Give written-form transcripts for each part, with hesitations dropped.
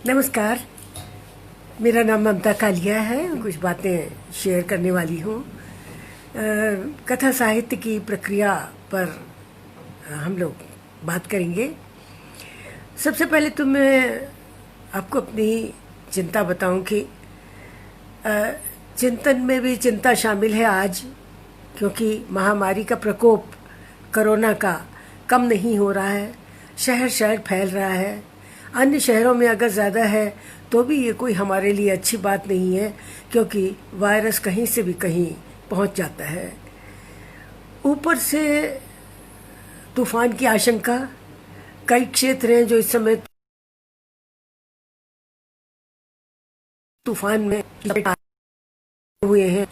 नमस्कार। मेरा नाम ममता कालिया है। कुछ बातें शेयर करने वाली हूँ। कथा साहित्य की प्रक्रिया पर हम लोग बात करेंगे। सबसे पहले तो मैं आपको अपनी चिंता बताऊं कि चिंतन में भी चिंता शामिल है आज, क्योंकि महामारी का प्रकोप कोरोना का कम नहीं हो रहा है। शहर शहर फैल रहा है। अन्य शहरों में अगर ज़्यादा है तो भी ये कोई हमारे लिए अच्छी बात नहीं है, क्योंकि वायरस कहीं से भी कहीं पहुंच जाता है। ऊपर से तूफान की आशंका। कई क्षेत्र हैं जो इस समय तूफान में हुए हैं,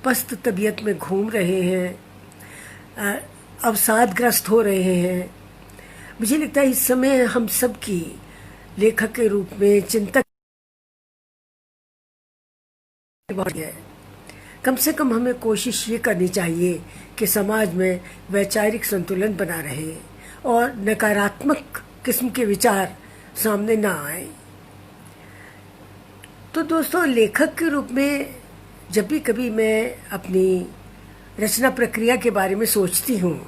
पस्त तबीयत में घूम रहे हैं, अवसादग्रस्त हो रहे हैं। मुझे लगता है इस समय हम सब की लेखक के रूप में चिंतक बहुत है। कम से कम हमें कोशिश ये करनी चाहिए कि समाज में वैचारिक संतुलन बना रहे और नकारात्मक किस्म के विचार सामने ना आए। तो दोस्तों, लेखक के रूप में जब भी कभी मैं अपनी रचना प्रक्रिया के बारे में सोचती हूँ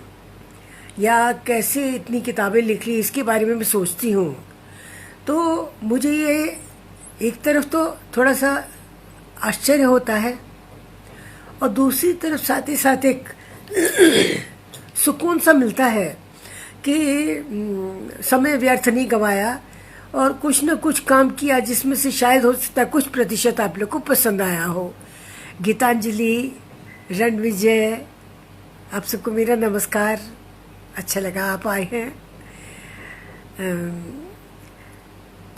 या कैसे इतनी किताबें लिख ली इसके बारे में मैं सोचती हूँ, तो मुझे ये एक तरफ तो थोड़ा सा आश्चर्य होता है और दूसरी तरफ साथ ही साथ एक सुकून सा मिलता है कि समय व्यर्थ नहीं गवाया और कुछ न कुछ काम किया जिसमें से शायद हो सकता है कुछ प्रतिशत आप लोग को पसंद आया हो। गीतांजलि, रणविजय, आप सबको मेरा नमस्कार। अच्छा लगा आप आए हैं।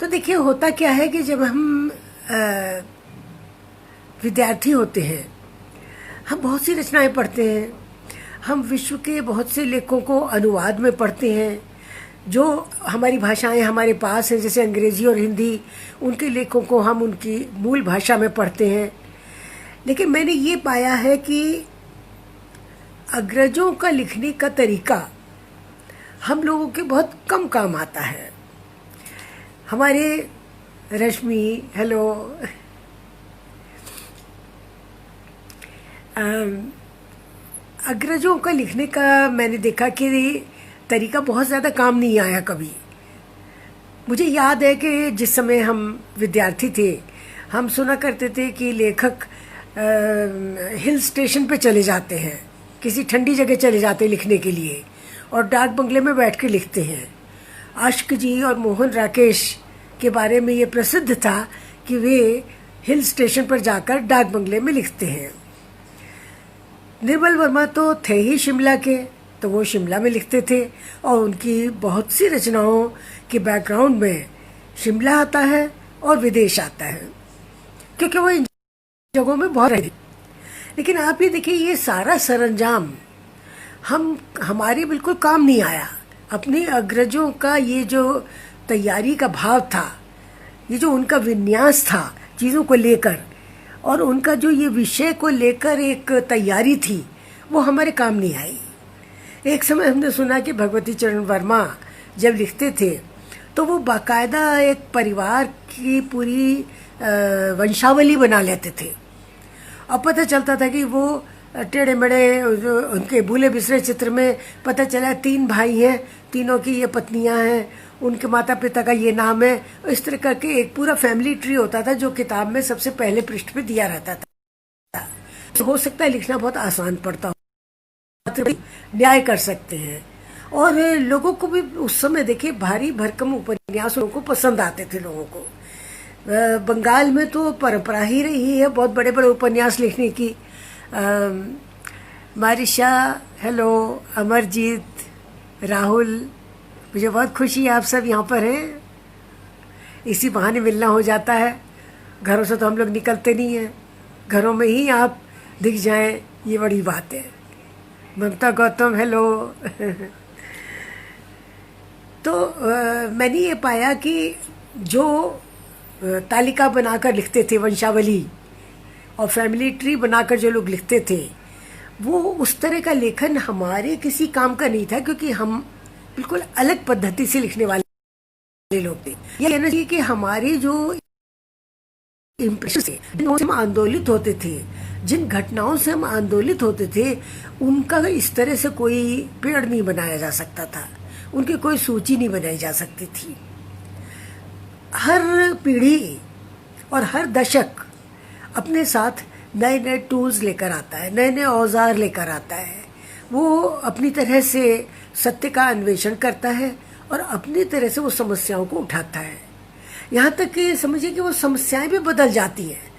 तो देखिए, होता क्या है कि जब हम विद्यार्थी होते हैं, हम बहुत सी रचनाएं पढ़ते हैं। हम विश्व के बहुत से लेखकों को अनुवाद में पढ़ते हैं। जो हमारी भाषाएं हमारे पास हैं, जैसे अंग्रेजी और हिंदी, उनके लेखकों को हम उनकी मूल भाषा में पढ़ते हैं। लेकिन मैंने ये पाया है कि अग्रजों का लिखने का तरीका हम लोगों के बहुत कम काम आता है। हमारे रश्मि, हेलो, अग्रजों का लिखने का मैंने देखा कि तरीका बहुत ज़्यादा काम नहीं आया कभी। मुझे याद है कि जिस समय हम विद्यार्थी थे, हम सुना करते थे कि लेखक हिल स्टेशन पे चले जाते हैं, किसी ठंडी जगह चले जाते हैं लिखने के लिए और डाक बंगले में बैठ के लिखते हैं। आश्क जी और मोहन राकेश के बारे में ये प्रसिद्ध था कि वे हिल स्टेशन पर जाकर डाक बंगले में लिखते हैं। निर्मल वर्मा तो थे ही शिमला के, तो वो शिमला में लिखते थे और उनकी बहुत सी रचनाओं के बैकग्राउंड में शिमला आता है और विदेश आता है, क्योंकि वो इन जगहों में बहुत रहे। लेकिन आप ये देखिए, ये सारा सरंजाम हमारे बिल्कुल काम नहीं आया। अपने अग्रजों का ये जो तैयारी का भाव था, ये जो उनका विन्यास था चीज़ों को लेकर, और उनका जो ये विषय को लेकर एक तैयारी थी, वो हमारे काम नहीं आई। एक समय हमने सुना कि भगवती चरण वर्मा जब लिखते थे तो वो बाकायदा एक परिवार की पूरी वंशावली बना लेते थे और पता चलता था कि वो टेढ़े मेढ़े उनके भूले बिसरे चित्र में पता चला 3 भाई हैं, तीनों की ये पत्नियां हैं, उनके माता पिता का ये नाम है। इस तरह करके एक पूरा फैमिली ट्री होता था जो किताब में सबसे पहले पृष्ठ पे दिया रहता था। तो हो सकता है लिखना बहुत आसान पड़ता हो, न्याय कर सकते हैं। और लोगों को भी उस समय देखिए भारी भरकम उपन्यास लोगों को पसंद आते थे। लोगों को बंगाल में तो परंपरा ही रही है बहुत बड़े बड़े उपन्यास लिखने की। मारिशा, हेलो, अमरजीत, राहुल, मुझे बहुत खुशी है आप सब यहाँ पर हैं। इसी बहाने मिलना हो जाता है। घरों से तो हम लोग निकलते नहीं हैं, घरों में ही आप दिख जाएं, ये बड़ी बात है। ममता गौतम, हेलो। तो मैंने ये पाया कि जो तालिका बनाकर लिखते थे, वंशावली और फैमिली ट्री बनाकर जो लोग लिखते थे, वो उस तरह का लेखन हमारे किसी काम का नहीं था, क्योंकि हम बिल्कुल अलग पद्धति से लिखने वाले लोग थे। ये कहना चाहिए कि हमारी जो इम्प्रेशन से हम आंदोलित होते थे, जिन घटनाओं से हम आंदोलित होते थे, उनका इस तरह से कोई पेड़ नहीं बनाया जा सकता था, उनकी कोई सूची नहीं बनाई जा सकती थी। हर पीढ़ी और हर दशक अपने साथ नए नए टूल्स लेकर आता है, नए नए औजार लेकर आता है। वो अपनी तरह से सत्य का अन्वेषण करता है और अपनी तरह से वो समस्याओं को उठाता है। यहाँ तक कि समझिए कि वो समस्याएं भी बदल जाती हैं।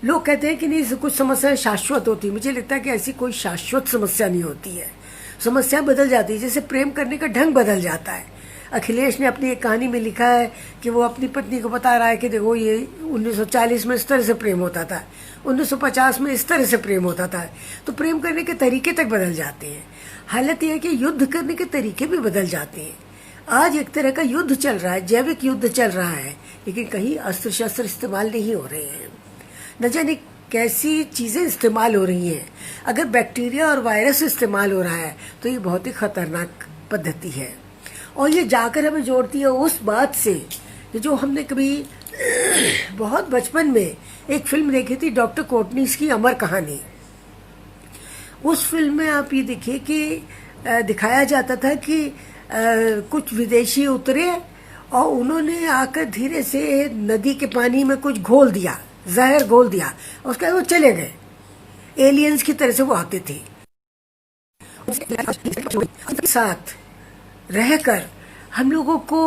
लोग कहते हैं कि नहीं, कुछ समस्याएं शाश्वत होती है। मुझे लगता है कि ऐसी कोई शाश्वत समस्या नहीं होती है, समस्याएं बदल जाती है। जैसे प्रेम करने का ढंग बदल जाता है। अखिलेश ने अपनी एक कहानी में लिखा है कि वो अपनी पत्नी को बता रहा है कि देखो, ये 1940 में इस तरह से प्रेम होता था, 1950 में इस तरह से प्रेम होता था। तो प्रेम करने के तरीके तक बदल जाते हैं। हालत यह है कि युद्ध करने के तरीके भी बदल जाते हैं। आज एक तरह का युद्ध चल रहा है, जैविक युद्ध चल रहा है, लेकिन कहीं अस्त्र शस्त्र इस्तेमाल नहीं हो रहे हैं। न जाने कैसी चीज़ें इस्तेमाल हो रही हैं। अगर बैक्टीरिया और वायरस इस्तेमाल हो रहा है तो ये बहुत ही खतरनाक पद्धति है। और ये जाकर हमें जोड़ती है उस बात से जो हमने कभी बहुत बचपन में एक फिल्म देखी थी, डॉक्टर कोटनीस की अमर कहानी। उस फिल्म में आप ये देखिए कि दिखाया जाता था कि कुछ विदेशी उतरे और उन्होंने आकर धीरे से नदी के पानी में कुछ घोल दिया, जहर घोल दिया, उसके बाद वो चले गए। एलियंस की तरह से वो आते थे। साथ रहकर हम लोगों को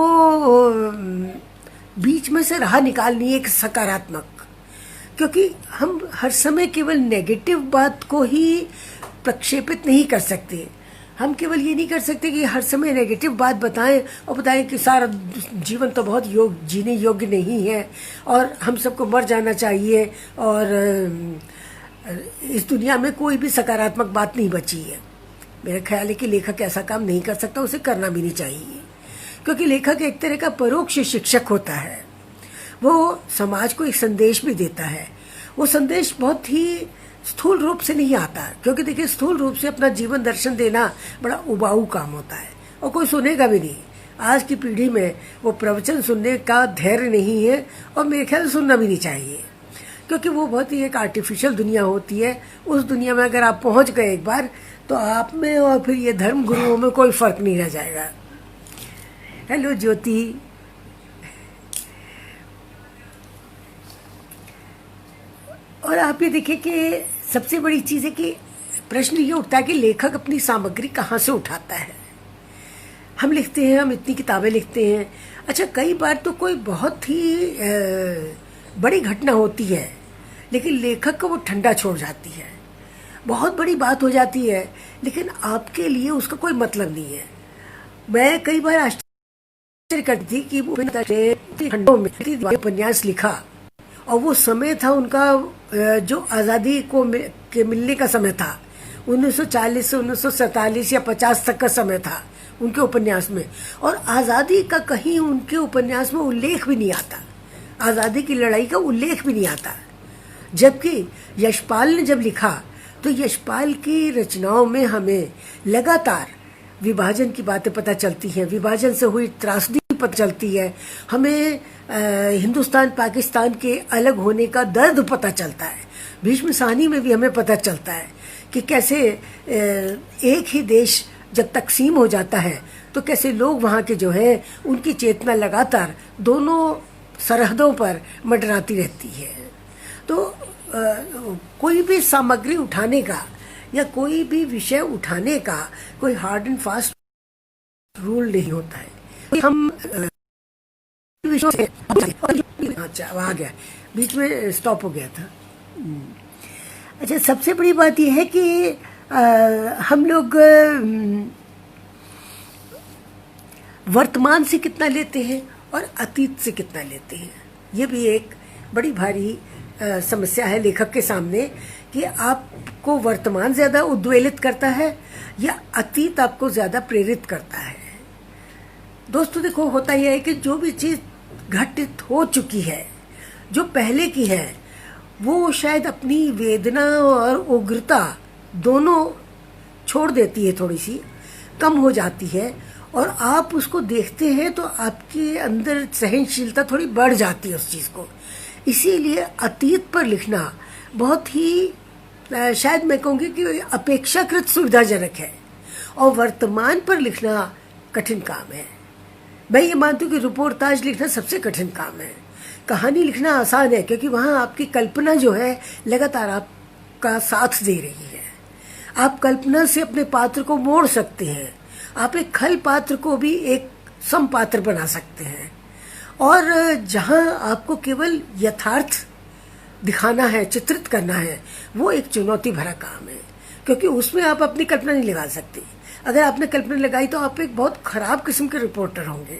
बीच में से राह निकालनी है एक सकारात्मक, क्योंकि हम हर समय केवल नेगेटिव बात को ही प्रक्षेपित नहीं कर सकते। हम केवल ये नहीं कर सकते कि हर समय नेगेटिव बात बताएं और बताएं कि सारा जीवन तो बहुत जीने योग्य नहीं है और हम सबको मर जाना चाहिए और इस दुनिया में कोई भी सकारात्मक बात नहीं बची है। मेरा ख्याल है कि लेखक ऐसा काम नहीं कर सकता, उसे करना भी नहीं चाहिए, क्योंकि लेखक एक तरह का परोक्ष शिक्षक होता है। वो समाज को एक संदेश भी देता है। वो संदेश बहुत ही स्थूल रूप से नहीं आता, क्योंकि देखिए स्थूल रूप से अपना जीवन दर्शन देना बड़ा उबाऊ काम होता है और कोई सुनेगा भी नहीं। आज की पीढ़ी में वो प्रवचन सुनने का धैर्य नहीं है और मेरे ख्याल सुनना भी नहीं चाहिए, क्योंकि वो बहुत ही एक आर्टिफिशियल दुनिया होती है। उस दुनिया में अगर आप पहुंच गए एक बार तो आप में और फिर ये धर्म गुरुओं में कोई फर्क नहीं रह जाएगा। हेलो ज्योति, और आप ये देखिए कि सबसे बड़ी चीज़ है कि प्रश्न ये उठता है कि लेखक अपनी सामग्री कहाँ से उठाता है। हम लिखते हैं, हम इतनी किताबें लिखते हैं। अच्छा, कई बार तो कोई बहुत ही बड़ी घटना होती है, लेकिन लेखक को वो ठंडा छोड़ जाती है। बहुत बड़ी बात हो जाती है, लेकिन आपके लिए उसका कोई मतलब नहीं है। मैं कई बार आश्चर्य करती थी कि वो खंडों में उपन्यास लिखा और वो समय था उनका जो आज़ादी को के मिलने का समय था, 1940 से 1947 या 50 तक का समय था उनके उपन्यास में, और आज़ादी का कहीं उनके उपन्यास में उल्लेख भी नहीं आता, आज़ादी की लड़ाई का उल्लेख भी नहीं आता। जबकि यशपाल ने जब लिखा तो यशपाल की रचनाओं में हमें लगातार विभाजन की बातें पता चलती हैं, विभाजन से हुई त्रासदी पता चलती है, हमें हिंदुस्तान पाकिस्तान के अलग होने का दर्द पता चलता है। भीष्म साहनी में भी हमें पता चलता है कि कैसे एक ही देश जब तकसीम हो जाता है तो कैसे लोग वहाँ के जो है उनकी चेतना लगातार दोनों सरहदों पर मंडराती रहती है। तो कोई भी सामग्री उठाने का या कोई भी विषय उठाने का कोई हार्ड एंड फास्ट रूल नहीं होता है। हम अच्छा, आ गया, बीच में स्टॉप हो गया था। अच्छा, सबसे बड़ी बात यह है कि हम लोग वर्तमान से कितना लेते हैं और अतीत से कितना लेते हैं। ये भी एक बड़ी भारी समस्या है लेखक के सामने कि आपको वर्तमान ज़्यादा उद्वेलित करता है या अतीत आपको ज़्यादा प्रेरित करता है। दोस्तों देखो, होता यह है कि जो भी चीज़ घटित हो चुकी है, जो पहले की है, वो शायद अपनी वेदना और उग्रता दोनों छोड़ देती है, थोड़ी सी कम हो जाती है और आप उसको देखते हैं तो आपके अंदर सहनशीलता थोड़ी बढ़ जाती है उस चीज़ को। इसीलिए अतीत पर लिखना बहुत ही शायद मैं कहूँगी कि अपेक्षाकृत सुविधाजनक है, और वर्तमान पर लिखना कठिन काम है। मैं ये मानती हूँ कि रिपोर्टाज लिखना सबसे कठिन काम है। कहानी लिखना आसान है क्योंकि वहाँ आपकी कल्पना जो है लगातार आपका साथ दे रही है। आप कल्पना से अपने पात्र को मोड़ सकते हैं। आप एक खल पात्र को भी एक सम पात्र बना सकते हैं। और जहाँ आपको केवल यथार्थ दिखाना है, चित्रित करना है, वो एक चुनौती भरा काम है क्योंकि उसमें आप अपनी कल्पना नहीं लगा सकते। अगर आपने कल्पना लगाई तो आप एक बहुत खराब किस्म के रिपोर्टर होंगे।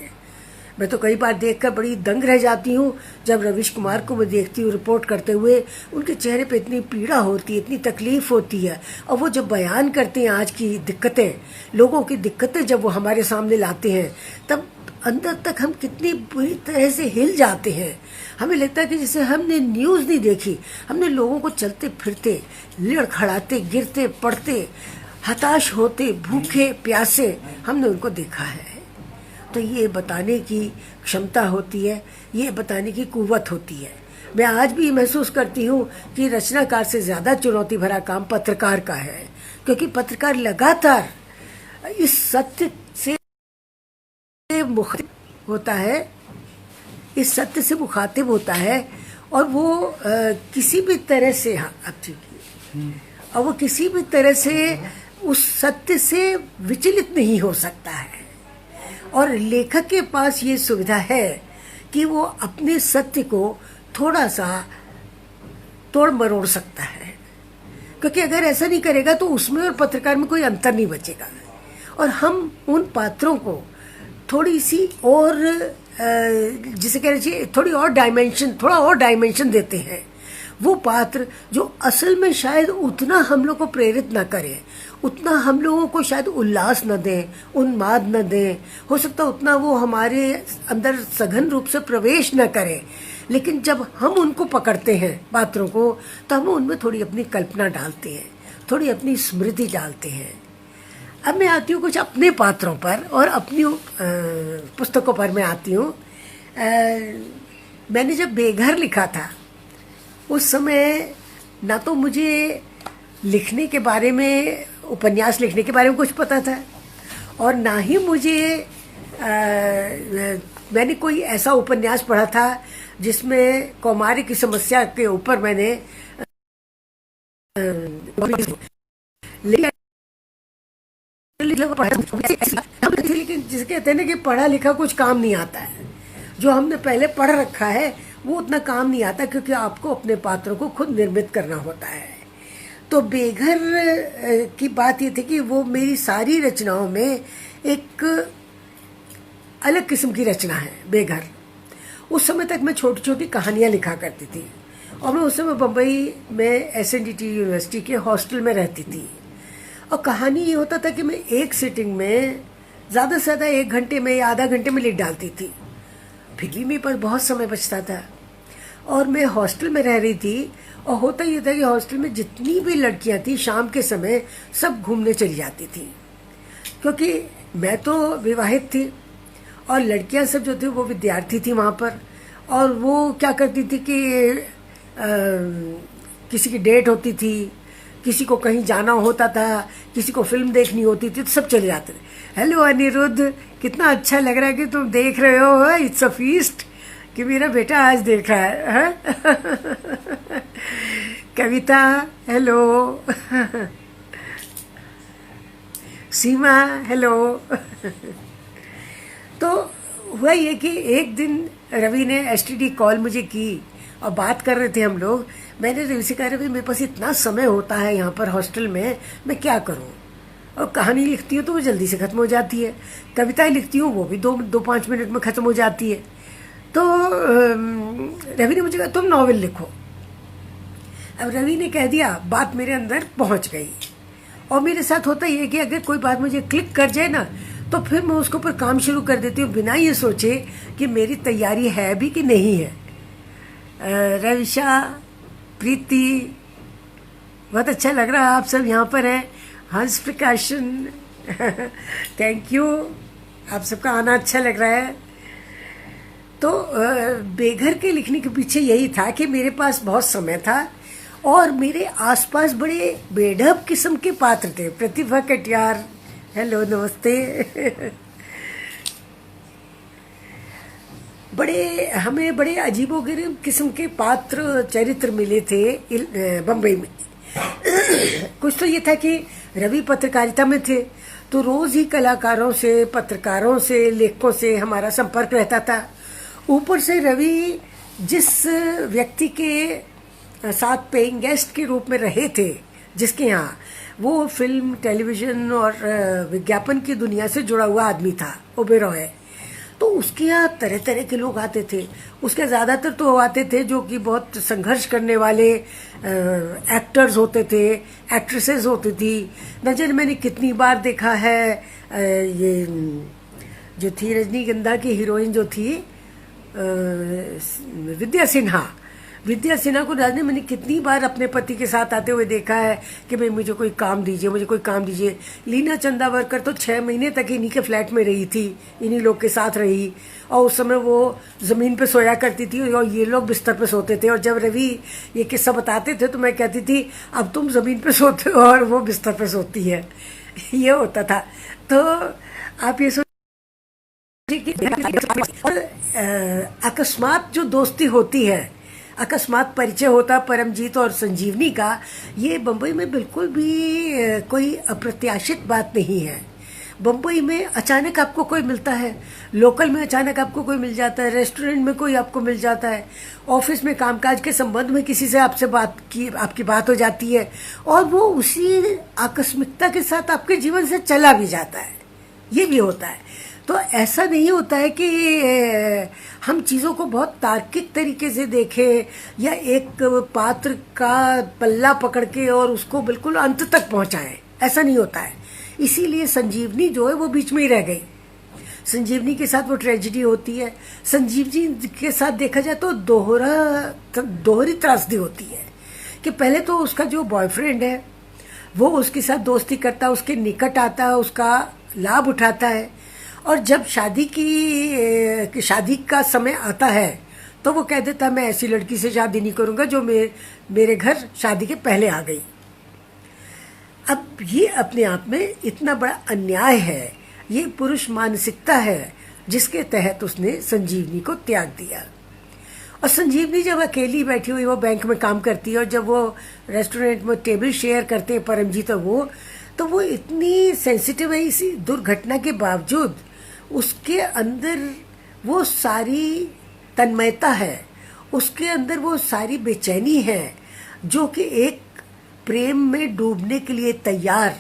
मैं तो कई बार देखकर बड़ी दंग रह जाती हूँ जब रवीश कुमार को मैं देखती हूँ रिपोर्ट करते हुए। उनके चेहरे पे इतनी पीड़ा होती है, इतनी तकलीफ होती है, और वो जब बयान करते हैं आज की दिक्कतें, लोगों की दिक्कतें जब वो हमारे सामने लाते हैं, तब अंदर तक हम कितनी बुरी तरह से हिल जाते हैं। हमें लगता है कि जैसे हमने न्यूज़ नहीं देखी, हमने लोगों को चलते फिरते, लड़खड़ाते, गिरते पड़ते, हताश होते, भूखे प्यासे हमने उनको देखा है। तो ये बताने की क्षमता होती है, ये बताने की कुव्वत होती है। मैं आज भी महसूस करती हूँ कि रचनाकार से ज़्यादा चुनौती भरा काम पत्रकार का है, क्योंकि पत्रकार लगातार इस सत्य से मुखातिब होता है, इस सत्य से मुखातिब होता है, और वो किसी भी तरह से, हाँ अब ठीक है, और वो किसी भी तरह से उस सत्य से विचलित नहीं हो सकता है। और लेखक के पास ये सुविधा है कि वो अपने सत्य को थोड़ा सा तोड़ मरोड़ सकता है, क्योंकि अगर ऐसा नहीं करेगा तो उसमें और पत्रकार में कोई अंतर नहीं बचेगा। और हम उन पात्रों को थोड़ी सी और जिसे कह लीजिए थोड़ा और डायमेंशन देते हैं। वो पात्र जो असल में शायद उतना हम लोग को प्रेरित ना करे, उतना हम लोगों को शायद उल्लास न दें, उन्माद न दें, हो सकता उतना वो हमारे अंदर सघन रूप से प्रवेश न करें, लेकिन जब हम उनको पकड़ते हैं पात्रों को, तो हम उनमें थोड़ी अपनी कल्पना डालते हैं, थोड़ी अपनी स्मृति डालते हैं। अब मैं आती हूँ कुछ अपने पात्रों पर और अपनी पुस्तकों पर मैं आती हूँ। मैंने जब बेघर लिखा था उस समय ना तो मुझे लिखने के बारे में, उपन्यास लिखने के बारे में कुछ पता था, और ना ही मुझे मैंने कोई ऐसा उपन्यास पढ़ा था जिसमें कौमार्य की समस्या के ऊपर मैंने लेकिन जिसे कहते हैं ना कि पढ़ा लिखा कुछ काम नहीं आता है। जो हमने पहले पढ़ रखा है वो उतना काम नहीं आता, क्योंकि आपको अपने पात्रों को खुद निर्मित करना होता है। तो बेघर की बात ये थी कि वो मेरी सारी रचनाओं में एक अलग किस्म की रचना है बेघर। उस समय तक मैं छोटी छोटी कहानियाँ लिखा करती थी, और मैं उस समय बम्बई में SNDT यूनिवर्सिटी के हॉस्टल में रहती थी। और कहानी ये होता था कि मैं एक सिटिंग में ज़्यादा से ज़्यादा 1 घंटे में या आधा घंटे में लिख डालती थी। फिर भी मेरे पास बहुत समय बचता था, और मैं हॉस्टल में रह रही थी। और होता ये था कि हॉस्टल में जितनी भी लड़कियां थी शाम के समय सब घूमने चली जाती थी, क्योंकि मैं तो विवाहित थी और लड़कियां सब जो थी वो विद्यार्थी थी वहाँ पर। और वो क्या करती थी कि किसी की डेट होती थी, किसी को कहीं जाना होता था, किसी को फिल्म देखनी होती थी, तो सब चले जाते थे। हेलो अनिरुद्ध, कितना अच्छा लग रहा है कि तुम देख रहे हो, इट्स अ फीस्ट, कि मेरा बेटा आज देख रहा है। कविता हेलो, सीमा हेलो। तो हुआ ये कि एक दिन रवि ने STD कॉल मुझे की और बात कर रहे थे हम लोग। मैंने रवि से कहा, रवि मेरे पास इतना समय होता है यहाँ पर हॉस्टल में, मैं क्या करूँ। और कहानी लिखती हूँ तो वो जल्दी से ख़त्म हो जाती है, कविताएं लिखती हूँ वो भी 2-5 मिनट में ख़त्म हो जाती है। तो रवि ने मुझे कहा तुम नॉवेल लिखो। अब रवि ने कह दिया, बात मेरे अंदर पहुँच गई। और मेरे साथ होता ही है कि अगर कोई बात मुझे क्लिक कर जाए ना, तो फिर मैं उसके ऊपर काम शुरू कर देती हूँ बिना ये सोचे कि मेरी तैयारी है भी कि नहीं है। रविशा, प्रीति, बहुत अच्छा लग रहा है आप सब यहाँ पर हैं। हंस प्रकाशन, थैंक यू। आप सबका आना अच्छा लग रहा है। तो बेघर के लिखने के पीछे यही था कि मेरे पास बहुत समय था और मेरे आसपास बड़े बेढब किस्म के पात्र थे। प्रतिभा कटियार, हेलो, नमस्ते। हमें बड़े अजीबोगरीब किस्म के पात्र चरित्र मिले थे बम्बई में। कुछ तो ये था कि रवि पत्रकारिता में थे, तो रोज ही कलाकारों से, पत्रकारों से, लेखकों से हमारा संपर्क रहता था। ऊपर से रवि जिस व्यक्ति के साथ पेइंग गेस्ट के रूप में रहे थे, जिसके यहाँ वो फिल्म, टेलीविजन और विज्ञापन की दुनिया से जुड़ा हुआ आदमी था, ओबेरॉय, तो उसके यहाँ तरह तरह के लोग आते थे। उसके ज़्यादातर तो आते थे जो कि बहुत संघर्ष करने वाले एक्टर्स होते थे, एक्ट्रेसेस होती थी। नजर मैंने कितनी बार देखा है, ये जो थी रजनीगंधा की हीरोइन जो थी विद्या सिन्हा को राज ने मैंने कितनी बार अपने पति के साथ आते हुए देखा है कि भाई मुझे कोई काम दीजिए, मुझे कोई काम दीजिए। लीना चंदावरकर तो 6 महीने तक इन्हीं के फ्लैट में रही थी, इन्हीं लोग के साथ रही, और उस समय वो ज़मीन पे सोया करती थी और ये लोग बिस्तर पे सोते थे। और जब रवि ये किस्सा बताते थे तो मैं कहती थी अब तुम ज़मीन पे सोते हो और वो बिस्तर पे सोती है। ये होता था। तो आप ये अकस्मात जो दोस्ती होती है, अकस्मात परिचय होता परमजीत और संजीवनी का, ये बम्बई में बिल्कुल भी कोई अप्रत्याशित बात नहीं है। बम्बई में अचानक आपको कोई मिलता है, लोकल में अचानक आपको कोई मिल जाता है, रेस्टोरेंट में कोई आपको मिल जाता है, ऑफिस में कामकाज के संबंध में किसी से आपकी बात हो जाती है और वो उसी आकस्मिकता के साथ आपके जीवन से चला भी जाता है। ये भी होता है। तो ऐसा नहीं होता है कि हम चीज़ों को बहुत तार्किक तरीके से देखें या एक पात्र का पल्ला पकड़ के और उसको बिल्कुल अंत तक पहुंचाएं, ऐसा नहीं होता है। इसीलिए संजीवनी जो है वो बीच में ही रह गई। संजीवनी के साथ वो ट्रेजिडी होती है। संजीवनी के साथ देखा जाए तो दोहरी त्रासदी होती है कि पहले तो उसका जो बॉयफ्रेंड है वो उसके साथ दोस्ती करता है, उसके निकट आता है, उसका लाभ उठाता है, और जब शादी का समय आता है तो वो कह देता मैं ऐसी लड़की से शादी नहीं करूंगा जो मेरे घर शादी के पहले आ गई। अब ये अपने आप में इतना बड़ा अन्याय है, ये पुरुष मानसिकता है जिसके तहत उसने संजीवनी को त्याग दिया। और संजीवनी जब अकेली बैठी हुई, वो बैंक में काम करती है, और जब वो रेस्टोरेंट में टेबल शेयर करते हैं परमजीत और तो वो इतनी सेंसिटिव है, इसी दुर्घटना के बावजूद उसके अंदर वो सारी तन्मयता है, उसके अंदर वो सारी बेचैनी है जो कि एक प्रेम में डूबने के लिए तैयार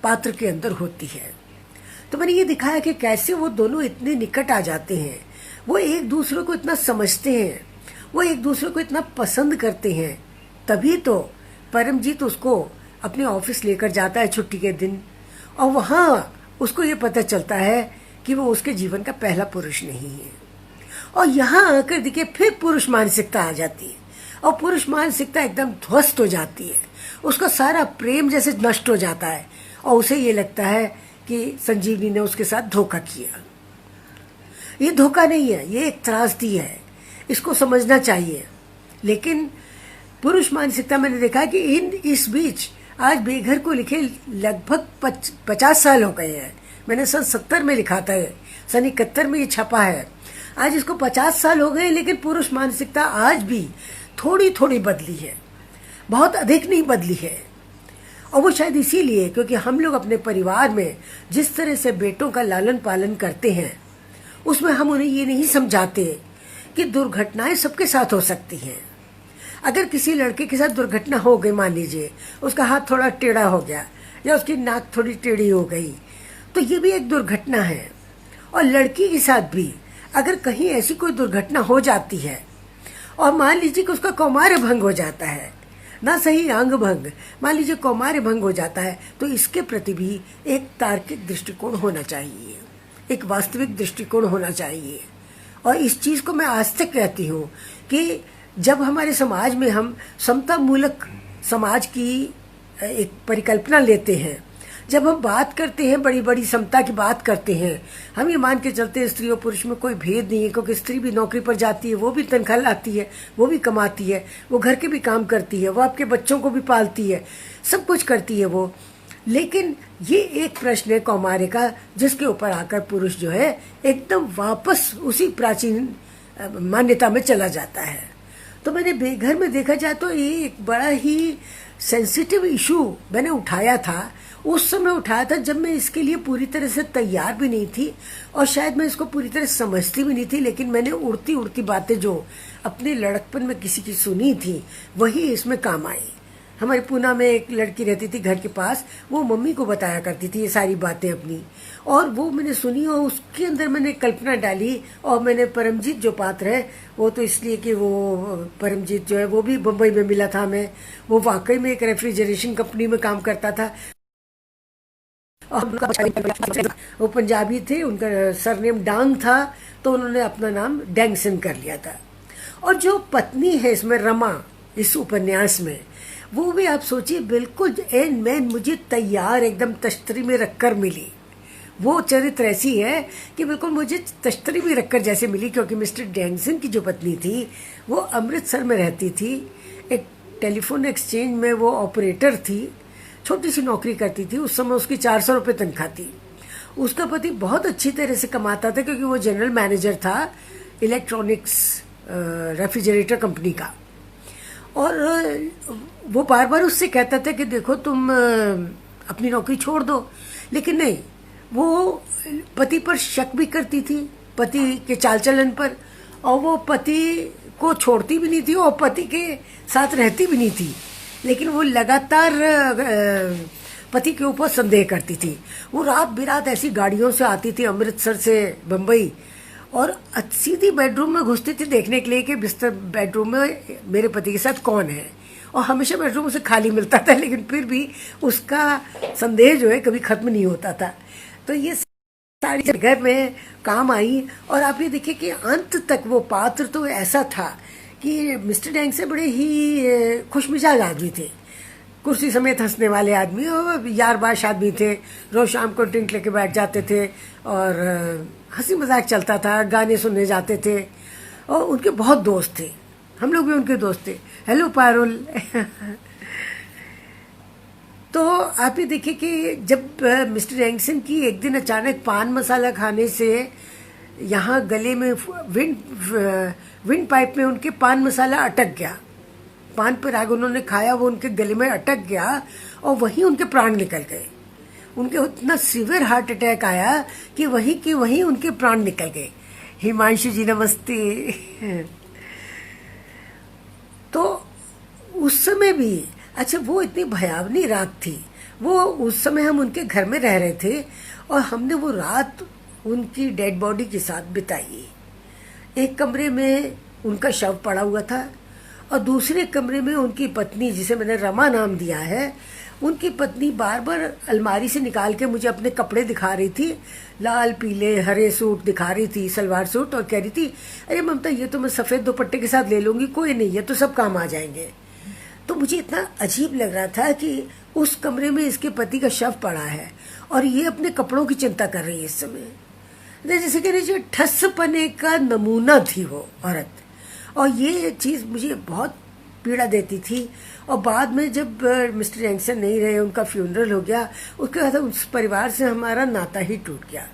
पात्र के अंदर होती है। तो मैंने ये दिखाया कि कैसे वो दोनों इतने निकट आ जाते हैं, वो एक दूसरे को इतना समझते हैं, वो एक दूसरे को इतना पसंद करते हैं। तभी तो परमजीत उसको अपने ऑफिस लेकर जाता है छुट्टी के दिन, और वहाँ उसको ये पता चलता है कि वो उसके जीवन का पहला पुरुष नहीं है। और यहाँ आकर देखिए फिर पुरुष मानसिकता आ जाती है, और पुरुष मानसिकता एकदम ध्वस्त हो जाती है, उसका सारा प्रेम जैसे नष्ट हो जाता है, और उसे ये लगता है कि संजीवनी ने उसके साथ धोखा किया। ये धोखा नहीं है, ये एक त्रासदी है, इसको समझना चाहिए। लेकिन पुरुष मानसिकता मैंने देखा कि इस बीच आज बेघर को लिखे लगभग 50 साल हो गए हैं। मैंने सन 70 में लिखा था, सन 71 में ये छपा है। आज इसको 50 साल हो गए, लेकिन पुरुष मानसिकता आज भी थोड़ी थोड़ी बदली है, बहुत अधिक नहीं बदली है। और वो शायद इसीलिए क्योंकि हम लोग अपने परिवार में जिस तरह से बेटों का लालन पालन करते हैं, उसमें हम उन्हें ये नहीं समझाते कि दुर्घटनाएं सबके साथ हो सकती हैं। अगर किसी लड़के के साथ दुर्घटना हो गई, मान लीजिए उसका हाथ थोड़ा टेढ़ा हो गया या उसकी नाक थोड़ी टेढ़ी हो गई, तो ये भी एक दुर्घटना है। और लड़की के साथ भी अगर कहीं ऐसी कोई दुर्घटना हो जाती है और मान लीजिए कि उसका कौमार्य भंग हो जाता है, ना सही अंग भंग, मान लीजिए कौमार्य भंग हो जाता है, तो इसके प्रति भी एक तार्किक दृष्टिकोण होना चाहिए, एक वास्तविक दृष्टिकोण होना चाहिए। और इस चीज़ को मैं आज तक कहती हूँ कि जब हमारे समाज में हम समता मूलक समाज की एक परिकल्पना लेते हैं, जब हम बात करते हैं बड़ी बड़ी समता की बात करते हैं, हम ये मान के चलते हैं स्त्री और पुरुष में कोई भेद नहीं है, क्योंकि स्त्री भी नौकरी पर जाती है, वो भी तनख्वाह लाती है, वो भी कमाती है, वो घर के भी काम करती है, वो आपके बच्चों को भी पालती है, सब कुछ करती है वो। लेकिन ये एक प्रश्न है कौमार्य का, जिसके ऊपर आकर पुरुष जो है एकदम वापस उसी प्राचीन मान्यता में चला जाता है। तो मैंने बेघर में देखा जाए तो ये एक बड़ा ही सेंसिटिव इशू मैंने उठाया था। उस समय उठाया था जब मैं इसके लिए पूरी तरह से तैयार भी नहीं थी, और शायद मैं इसको पूरी तरह समझती भी नहीं थी। लेकिन मैंने उड़ती उड़ती बातें जो अपने लड़कपन में किसी की सुनी थी, वही इसमें काम आई। हमारे पूना में एक लड़की रहती थी घर के पास, वो मम्मी को बताया करती थी ये सारी बातें अपनी, और वो मैंने सुनी और उसके अंदर मैंने कल्पना डाली। और मैंने परमजीत जो पात्र है, वो तो इसलिए कि वो परमजीत जो है वो भी बम्बई में मिला था हमें। वो वाकई में एक रेफ्रिजरेशन कंपनी में काम करता था, और वो पंजाबी थे, उनका सरनेम डांग था, तो उन्होंने अपना नाम डैंगसन कर लिया था। और जो पत्नी है इसमें रमा, इस उपन्यास में, वो भी आप सोचिए बिल्कुल एन मैन मुझे तैयार एकदम तश्तरी में रखकर मिली। वो चरित्र ऐसी है कि बिल्कुल मुझे तश्तरी में रखकर जैसे मिली, क्योंकि मिस्टर डैंगसन की जो पत्नी थी वो अमृतसर में रहती थी, एक टेलीफोन एक्सचेंज में वो ऑपरेटर थी, छोटी सी नौकरी करती थी। उस समय उसकी 400 रुपये तनख्वाह थी। उसका पति बहुत अच्छी तरह से कमाता था, क्योंकि वो जनरल मैनेजर था इलेक्ट्रॉनिक्स रेफ्रिजरेटर कंपनी का। और वो बार बार उससे कहता था कि देखो तुम अपनी नौकरी छोड़ दो, लेकिन नहीं, वो पति पर शक भी करती थी, पति के चाल चलन पर, और वो पति को छोड़ती भी नहीं थी और पति के साथ रहती भी नहीं थी। लेकिन वो लगातार पति के ऊपर संदेह करती थी। वो रात बिरात ऐसी गाड़ियों से आती थी अमृतसर से बम्बई, और सीधी बेडरूम में घुसती थी देखने के लिए कि बिस्तर बेडरूम में मेरे पति के साथ कौन है। और हमेशा बेडरूम उसे खाली मिलता था, लेकिन फिर भी उसका संदेह जो है कभी खत्म नहीं होता था। तो ये सारी जगह में काम आई। और आप ये देखिए कि अंत तक वो पात्र तो ऐसा था कि मिस्टर डैंग से बड़े ही खुशमिजाज आदमी थे, कुर्सी समेत हंसने वाले आदमी, और यारबाश आदमी थे। रोज शाम को ड्रिंक लेके बैठ जाते थे और हंसी मजाक चलता था, गाने सुनने जाते थे, और उनके बहुत दोस्त थे, हम लोग भी उनके दोस्त थे। हेलो पारुल। तो आप ये देखिए कि जब मिस्टर डैंगसन की एक दिन अचानक पान मसाला खाने से यहाँ गले में विंड पाइप में उनके पान मसाला अटक गया, पान पर आग उन्होंने खाया, वो उनके गले में अटक गया और वहीं उनके प्राण निकल गए। उनके उतना सीवियर हार्ट अटैक आया कि वहीं उनके प्राण निकल गए। हिमांशु जी नमस्ते। तो उस समय भी, अच्छा वो इतनी भयावनी रात थी, वो उस समय हम उनके घर में रह रहे थे और हमने वो रात उनकी डेड बॉडी के साथ बिताई। एक कमरे में उनका शव पड़ा हुआ था और दूसरे कमरे में उनकी पत्नी, जिसे मैंने रमा नाम दिया है, उनकी पत्नी बार बार अलमारी से निकाल के मुझे अपने कपड़े दिखा रही थी, लाल पीले हरे सूट दिखा रही थी, सलवार सूट, और कह रही थी अरे ममता ये तो मैं सफ़ेद दुपट्टे के साथ ले लूँगी, कोई नहीं, ये तो सब काम आ जाएंगे। तो मुझे इतना अजीब लग रहा था कि उस कमरे में इसके पति का शव पड़ा है और ये अपने कपड़ों की चिंता कर रही है इस समय। जैसे कह रही ठस पने का नमूना थी वो औरत, और ये चीज़ मुझे बहुत पीड़ा देती थी। और बाद में जब मिस्टर जैंक्सन नहीं रहे, उनका फ्यूनरल हो गया, उसके बाद उस परिवार से हमारा नाता ही टूट गया।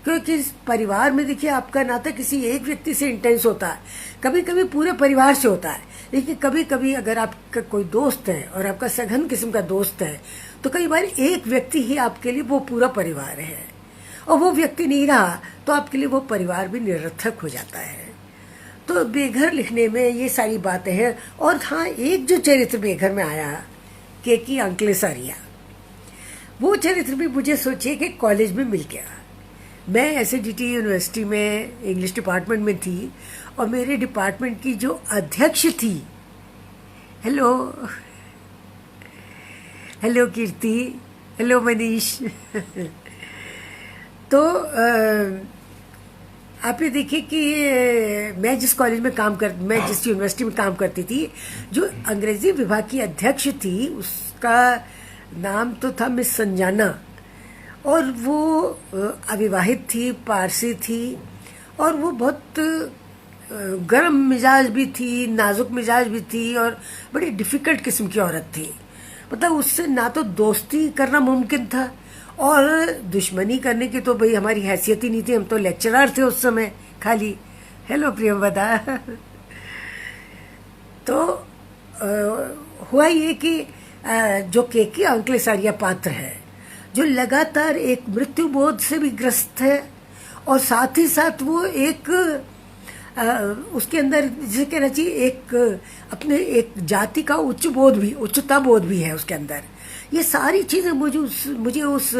क्योंकि इस परिवार में देखिए आपका नाता किसी एक व्यक्ति से इंटेंस होता है, कभी कभी पूरे परिवार से होता है, लेकिन कभी कभी अगर आपका कोई दोस्त है और आपका सघन किस्म का दोस्त है तो कई बार एक व्यक्ति ही आपके लिए वो पूरा परिवार है, और वो व्यक्ति नहीं रहा तो आपके लिए वो परिवार भी निरर्थक हो जाता है। तो बेघर लिखने में ये सारी बातें हैं। और हाँ, एक जो चरित्र बेघर में आया, केकी अंकलेसरिया, वो चरित्र भी मुझे सोचिए कि कॉलेज में मिल गया। मैं एसएनडीटी यूनिवर्सिटी में इंग्लिश डिपार्टमेंट में थी और मेरे डिपार्टमेंट की जो अध्यक्ष थी, हेलो हेलो कीर्ति, हेलो मनीष। तो आप ये देखिए कि मैं जिस कॉलेज में मैं जिस यूनिवर्सिटी में काम करती थी, जो अंग्रेजी विभाग की अध्यक्ष थी उसका नाम तो था मिस संजाना। और वो अविवाहित थी, पारसी थी, और वो बहुत गर्म मिजाज भी थी, नाजुक मिजाज भी थी, और बड़ी डिफ़िकल्ट किस्म की औरत थी। मतलब उससे ना तो दोस्ती करना मुमकिन था और दुश्मनी करने की तो भाई हमारी हैसियत ही नहीं थी। हम तो लेक्चरर थे उस समय खाली। हेलो प्रियंवदा। तो हुआ ये कि जो केके अंकलेसारिया पात्र है, जो लगातार एक मृत्यु बोध से भी ग्रस्त है, और साथ ही साथ वो एक उसके अंदर जिसे कहना चाहिए एक अपने एक जाति का उच्चता बोध भी है उसके अंदर। ये सारी चीज़ें मुझे उस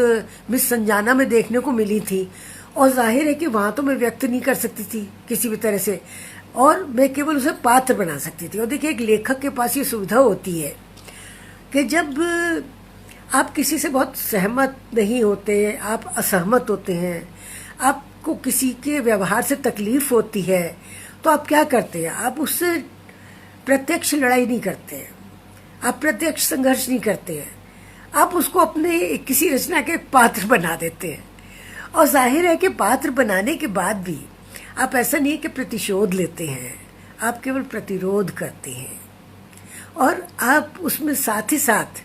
मिस संजाना में देखने को मिली थी, और जाहिर है कि वहाँ तो मैं व्यक्त नहीं कर सकती थी किसी भी तरह से, और मैं केवल उसे पात्र बना सकती थी। और देखिए, एक लेखक के पास ये सुविधा होती है कि जब आप किसी से बहुत सहमत नहीं होते, आप असहमत होते हैं, आपको किसी के व्यवहार से तकलीफ होती है, तो आप क्या करते हैं? आप उससे प्रत्यक्ष लड़ाई नहीं करते हैं, आप प्रत्यक्ष संघर्ष नहीं करते हैं, आप उसको अपने किसी रचना के पात्र बना देते हैं। और जाहिर है कि पात्र बनाने के बाद भी आप ऐसा नहीं है कि प्रतिशोध लेते हैं, आप केवल प्रतिरोध करते हैं, और आप उसमें साथ ही साथ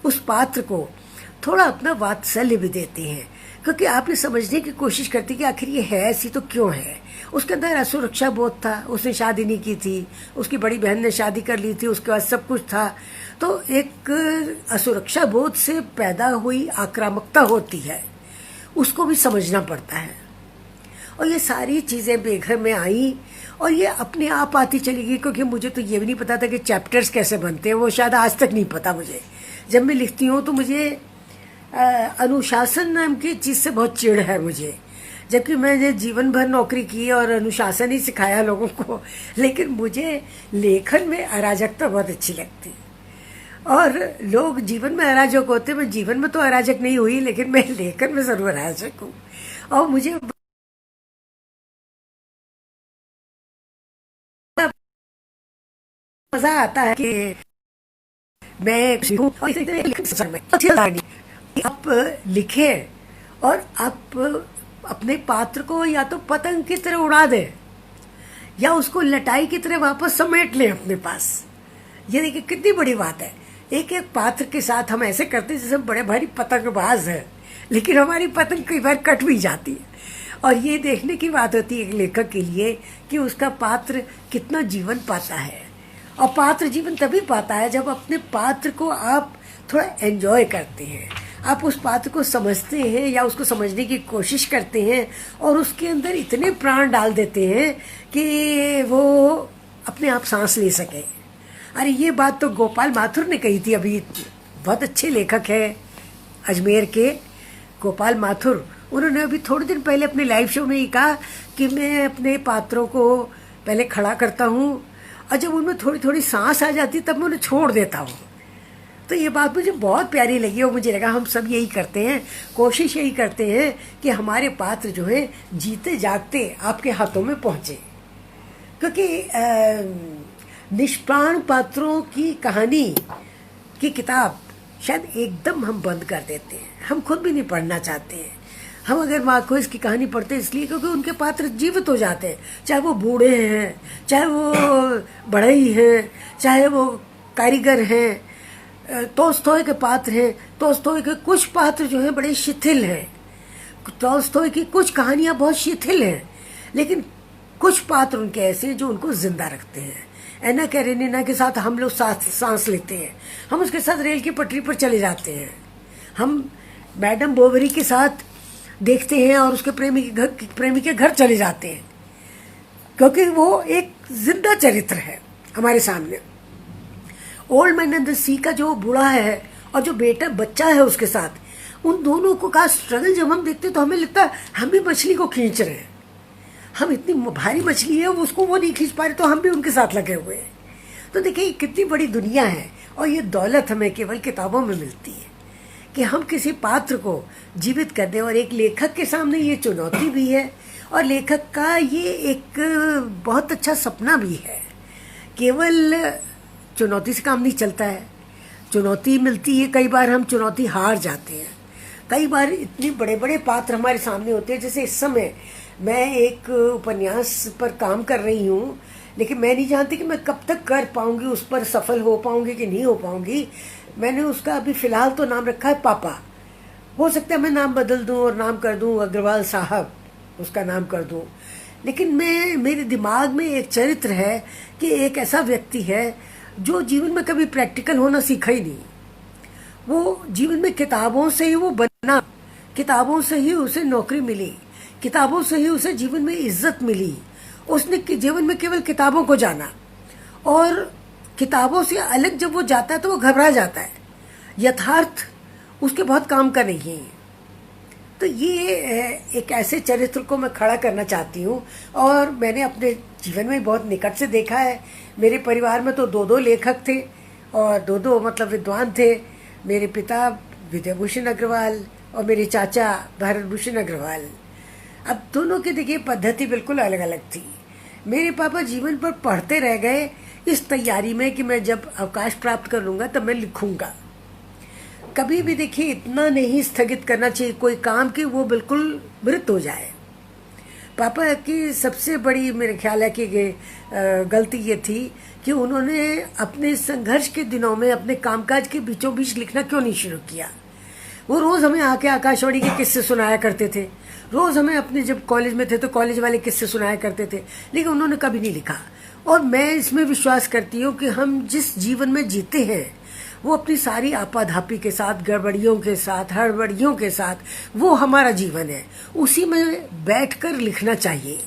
उस पात्र को थोड़ा अपना वात्सल्य भी देते हैं, क्योंकि आप ये समझने की कोशिश करते कि आखिर ये है ऐसी तो क्यों है। उसके अंदर असुरक्षा बोध था, उसने शादी नहीं की थी, उसकी बड़ी बहन ने शादी कर ली थी, उसके बाद सब कुछ था। तो एक असुरक्षा बोध से पैदा हुई आक्रामकता होती है, उसको भी समझना पड़ता है। और ये सारी चीज़ें बेघर में आई, और ये अपने आप आती चली गई, क्योंकि मुझे तो ये भी नहीं पता था कि चैप्टर्स कैसे बनते हैं, वो शायद आज तक नहीं पता मुझे। जब मैं लिखती हूँ तो मुझे अनुशासन नाम की चीज़ से बहुत चिढ़ है मुझे, जबकि मैंने जीवन भर नौकरी की और अनुशासन ही सिखाया लोगों को, लेकिन मुझे लेखन में अराजकता बहुत अच्छी लगती। और लोग जीवन में अराजक होते, मैं जीवन में तो अराजक नहीं हुई, लेकिन मैं लेखन में ज़रूर अराजक हूँ। और मुझे मज़ा आता है कि आप लिखे और आप अपने पात्र को या तो पतंग की तरह उड़ा दें, या उसको लटाई की तरह वापस समेट लें अपने पास। ये देखिए कितनी बड़ी बात है। एक एक पात्र के साथ हम ऐसे करते हैं जैसे बड़े भारी पतंगबाज है, लेकिन हमारी पतंग कई बार कट भी जाती है। और ये देखने की बात होती है एक लेखक के लिए कि उसका पात्र कितना जीवन पाता है। और पात्र जीवन तभी पाता है जब अपने पात्र को आप थोड़ा एंजॉय करते हैं, आप उस पात्र को समझते हैं या उसको समझने की कोशिश करते हैं, और उसके अंदर इतने प्राण डाल देते हैं कि वो अपने आप सांस ले सके। अरे ये बात तो गोपाल माथुर ने कही थी, अभी बहुत अच्छे लेखक है अजमेर के गोपाल माथुर। उन्होंने अभी थोड़े दिन पहले अपने लाइव शो में ही कहा कि मैं अपने पात्रों को पहले खड़ा करता हूँ, और जब उनमें थोड़ी थोड़ी सांस आ जाती तब मैं उन्हें छोड़ देता हूँ। तो ये बात मुझे बहुत प्यारी लगी, और मुझे लगा हम सब यही करते हैं, कोशिश यही करते हैं कि हमारे पात्र जो है जीते जागते आपके हाथों में पहुँचे। क्योंकि निष्प्राण पात्रों की कहानी की किताब शायद एकदम हम बंद कर देते हैं, हम खुद भी नहीं पढ़ना चाहते हैं। हम अगर मार्कोस की कहानी पढ़ते हैं इसलिए क्योंकि उनके पात्र जीवित हो जाते हैं, चाहे वो बूढ़े हैं, चाहे वो बढ़ई हैं, चाहे वो कारीगर हैं। तोल्स्टॉय के पात्र हैं, तोल्स्टॉय के कुछ पात्र जो हैं बड़े शिथिल हैं, तोल्स्टॉय की कुछ कहानियाँ बहुत शिथिल हैं, लेकिन कुछ पात्र उनके ऐसे जो उनको जिंदा रखते हैं। एना कैरेनिना के साथ हम लोग सांस लेते हैं, हम उसके साथ रेल की पटरी पर चले जाते हैं, हम मैडम बोवरी के साथ देखते हैं और उसके प्रेमी के घर चले जाते हैं, क्योंकि वो एक जिंदा चरित्र है हमारे सामने। ओल्ड मैन एंड द सी का जो बूढ़ा है और जो बच्चा है उसके साथ, उन दोनों को का स्ट्रगल जब हम देखते हैं तो हमें लगता है हम भी मछली को खींच रहे हैं। हम इतनी भारी मछली है उसको वो नहीं खींच पा रहे, तो हम भी उनके साथ लगे हुए हैं। तो देखिए कितनी बड़ी दुनिया है, और ये दौलत हमें केवल किताबों में मिलती है कि हम किसी पात्र को जीवित कर दें। और एक लेखक के सामने ये चुनौती भी है, और लेखक का ये एक बहुत अच्छा सपना भी है। केवल चुनौती से काम नहीं चलता है, चुनौती मिलती है, कई बार हम चुनौती हार जाते हैं। कई बार इतने बड़े बड़े पात्र हमारे सामने होते हैं, जैसे इस समय मैं एक उपन्यास पर काम कर रही हूँ, लेकिन मैं नहीं जानती कि मैं कब तक कर पाऊंगी, उस पर सफल हो पाऊंगी कि नहीं हो पाऊंगी। मैंने उसका अभी फिलहाल तो नाम रखा है पापा। हो सकता है मैं नाम बदल दूं और नाम कर दूं अग्रवाल साहब, उसका नाम कर दूं। लेकिन मेरे दिमाग में एक चरित्र है कि एक ऐसा व्यक्ति है जो जीवन में कभी प्रैक्टिकल होना सीखा ही नहीं। वो जीवन में किताबों से ही वो बना, किताबों से ही उसे नौकरी मिली, किताबों से ही उसे जीवन में इज्जत मिली। उसने जीवन में केवल किताबों को जाना, और किताबों से अलग जब वो जाता है तो वो घबरा जाता है। यथार्थ उसके बहुत काम का नहीं है। तो ये एक ऐसे चरित्र को मैं खड़ा करना चाहती हूँ, और मैंने अपने जीवन में बहुत निकट से देखा है। मेरे परिवार में तो दो दो लेखक थे, और दो मतलब विद्वान थे। मेरे पिता विद्याभूषण अग्रवाल और मेरे चाचा भारत भूषण अग्रवाल। अब दोनों की देखिए पद्धति बिल्कुल अलग अलग थी। मेरे पापा जीवन पर पढ़ते रह गए इस तैयारी में कि मैं जब अवकाश प्राप्त कर लूंगा तब मैं लिखूंगा। कभी भी देखिए इतना नहीं स्थगित करना चाहिए कोई काम कि वो बिल्कुल मृत हो जाए। पापा की सबसे बड़ी मेरे ख्याल है कि गलती ये थी कि उन्होंने अपने संघर्ष के दिनों में अपने कामकाज के बीचों बीच लिखना क्यों नहीं शुरू किया। वो रोज हमें आके आकाशवाणी के किस्से सुनाया करते थे, रोज हमें अपने जब कॉलेज में थे तो कॉलेज वाले किस्से सुनाया करते थे, लेकिन उन्होंने कभी नहीं लिखा। और मैं इसमें विश्वास करती हूँ कि हम जिस जीवन में जीते हैं वो अपनी सारी आपाधापी के साथ, गड़बड़ियों के साथ, हड़बड़ियों के साथ, वो हमारा जीवन है। उसी में बैठकर लिखना चाहिए।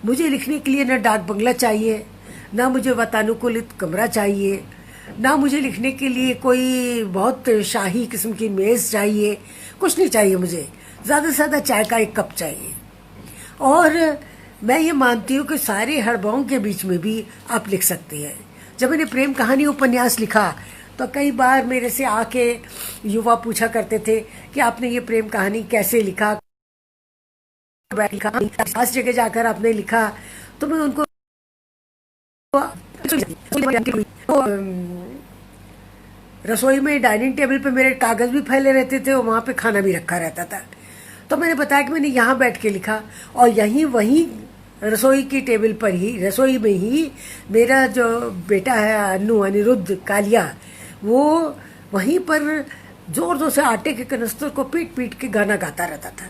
मुझे लिखने के लिए न डाक बंगला चाहिए, ना मुझे वातानुकूलित कमरा चाहिए, ना मुझे लिखने के लिए कोई बहुत शाही किस्म की मेज चाहिए, कुछ नहीं चाहिए। मुझे ज़्यादा से ज़्यादा चाय का एक कप चाहिए। और मैं ये मानती हूँ कि सारे हड़बड़ों के बीच में भी आप लिख सकते हैं। जब मैंने प्रेम कहानी उपन्यास लिखा तो कई बार मेरे से आके युवा पूछा करते थे कि आपने ये प्रेम कहानी कैसे लिखा, खास जगह जाकर आपने लिखा। तो मैं उनको रसोई में डाइनिंग टेबल पे मेरे कागज भी फैले रहते थे और वहां पे खाना भी रखा रहता था। तो मैंने बताया कि मैंने यहाँ बैठ के लिखा, और यहीं वहीं रसोई की टेबल पर ही, रसोई में ही मेरा जो बेटा है अन्नू अनिरुद्ध कालिया, वो वहीं पर जोर जोर से आटे के कनस्तर को पीट पीट के गाना गाता रहता था।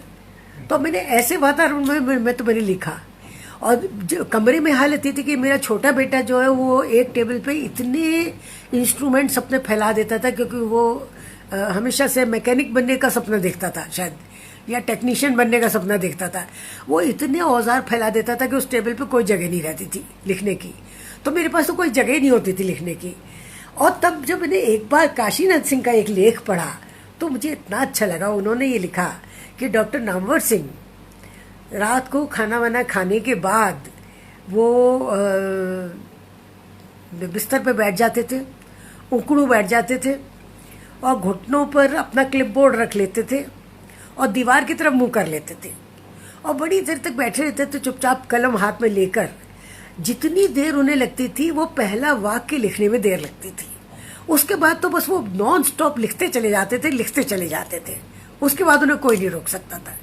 तो मैंने ऐसे वातावरण में मैं तो मैंने लिखा। और जो कमरे में हालत ये थी कि मेरा छोटा बेटा जो है वो एक टेबल पे इतने इंस्ट्रूमेंट्स अपने फैला देता था, क्योंकि वो हमेशा से मैकेनिक बनने का सपना देखता था शायद, या टेक्नीशियन बनने का सपना देखता था। वो इतने औजार फैला देता था कि उस टेबल पे कोई जगह नहीं रहती थी लिखने की। तो मेरे पास तो कोई जगह नहीं होती थी लिखने की। और तब जब मैंने एक बार काशीनाथ सिंह का एक लेख पढ़ा तो मुझे इतना अच्छा लगा। उन्होंने ये लिखा कि डॉक्टर नामवर सिंह रात को खाना वाना खाने के बाद वो बिस्तर पे बैठ जाते थे, उकड़ू बैठ जाते थे, और घुटनों पर अपना क्लिपबोर्ड रख लेते थे और दीवार की तरफ मुंह कर लेते थे, और बड़ी देर तक बैठे रहते थे चुपचाप कलम हाथ में लेकर। जितनी देर उन्हें लगती थी वो पहला वाक्य लिखने में देर लगती थी, उसके बाद तो बस वो नॉन स्टॉप लिखते चले जाते थे, लिखते चले जाते थे। उसके बाद उन्हें कोई नहीं रोक सकता था।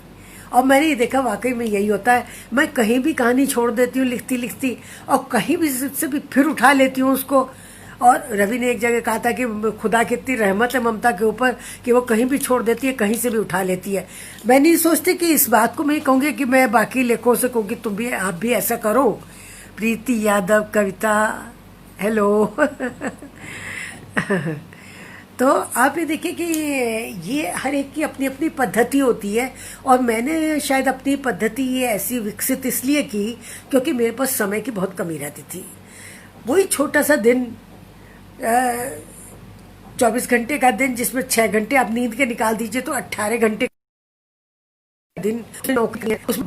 और मैंने ये देखा वाकई में यही होता है। मैं कहीं भी कहानी छोड़ देती हूँ लिखती लिखती, और कहीं भी से भी फिर उठा लेती हूँ उसको। और रवि ने एक जगह कहा था कि खुदा की इतनी रहमत है ममता के ऊपर कि वो कहीं भी छोड़ देती है, कहीं से भी उठा लेती है। मैं नहीं सोचती कि इस बात को मैं कहूँगी कि मैं बाकी लेखकों से कहूँगी तुम भी, आप भी ऐसा करो। प्रीति यादव कविता, हेलो। तो आप ये देखिए कि ये हर एक की अपनी अपनी पद्धति होती है, और मैंने शायद अपनी पद्धति ये ऐसी विकसित इसलिए की क्योंकि मेरे पास समय की बहुत कमी रहती थी। वही छोटा सा दिन, 24 घंटे का दिन, जिसमें 6 घंटे आप नींद के निकाल दीजिए तो 18 घंटे दिन नौकरी, उसमें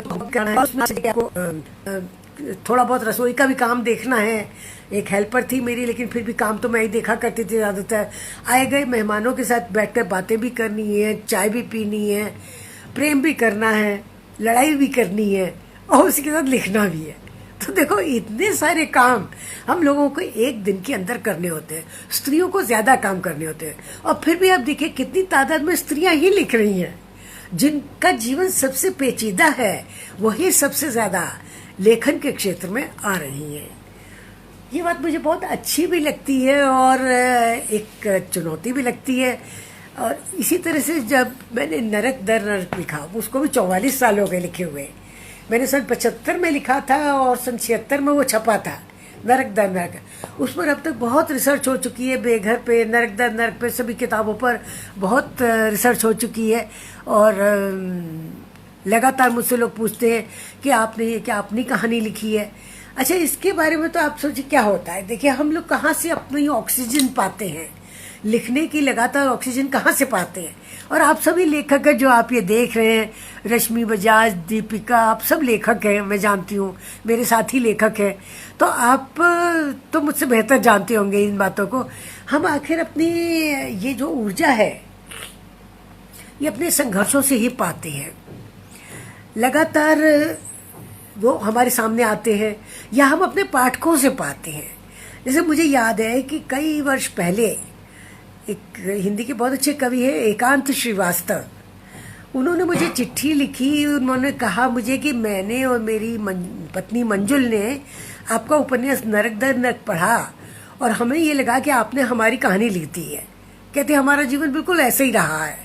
थोड़ा बहुत रसोई का भी काम देखना है। एक हेल्पर थी मेरी, लेकिन फिर भी काम तो मैं ही देखा करती थी ज़्यादातर। आए गए मेहमानों के साथ बैठकर बातें भी करनी है, चाय भी पीनी है, प्रेम भी करना है, लड़ाई भी करनी है, और उसके साथ लिखना भी है। तो देखो इतने सारे काम हम लोगों को एक दिन के अंदर करने होते हैं। स्त्रियों को ज्यादा काम करने होते हैं, और फिर भी आप देखिए कितनी तादाद में स्त्रियां ही लिख रही हैं। जिनका जीवन सबसे पेचीदा है वही सबसे ज़्यादा लेखन के क्षेत्र में आ रही हैं। ये बात मुझे बहुत अच्छी भी लगती है और एक चुनौती भी लगती है। और इसी तरह से जब मैंने नरक दर नरक लिखा, उसको भी 44 साल हो गए लिखे हुए। मैंने सन 75 में लिखा था और सन 76 में वो छपा था, नरक दर नरक। उस पर अब तक बहुत रिसर्च हो चुकी है, बेघर पे, नरक दर नरक पे, सभी किताबों पर बहुत रिसर्च हो चुकी है। और लगातार मुझसे लोग पूछते हैं कि आपने ये क्या अपनी कहानी लिखी है। अच्छा, इसके बारे में तो आप सोचिए क्या होता है। देखिए, हम लोग कहाँ से अपनी ऑक्सीजन पाते हैं, लिखने की लगातार ऑक्सीजन कहाँ से पाते हैं। और आप सभी लेखक हैं जो आप ये देख रहे हैं, रश्मि बजाज, दीपिका, आप सब लेखक हैं, मैं जानती हूँ, मेरे साथी लेखक हैं। तो आप तो मुझसे बेहतर जानते होंगे इन बातों को। हम आखिर अपनी ये जो ऊर्जा है ये अपने संघर्षों से ही पाते हैं। लगातार वो हमारे सामने आते हैं या हम अपने पाठकों से पाते हैं। जैसे मुझे याद है कि कई वर्ष पहले एक हिंदी के बहुत अच्छे कवि है एकांत श्रीवास्तव, उन्होंने मुझे चिट्ठी लिखी। उन्होंने कहा मुझे कि मैंने और मेरी पत्नी मंजुल ने आपका उपन्यास नरक दर नरक पढ़ा और हमें ये लगा कि आपने हमारी कहानी लिख दी है। कहते हमारा जीवन बिल्कुल ऐसे ही रहा है।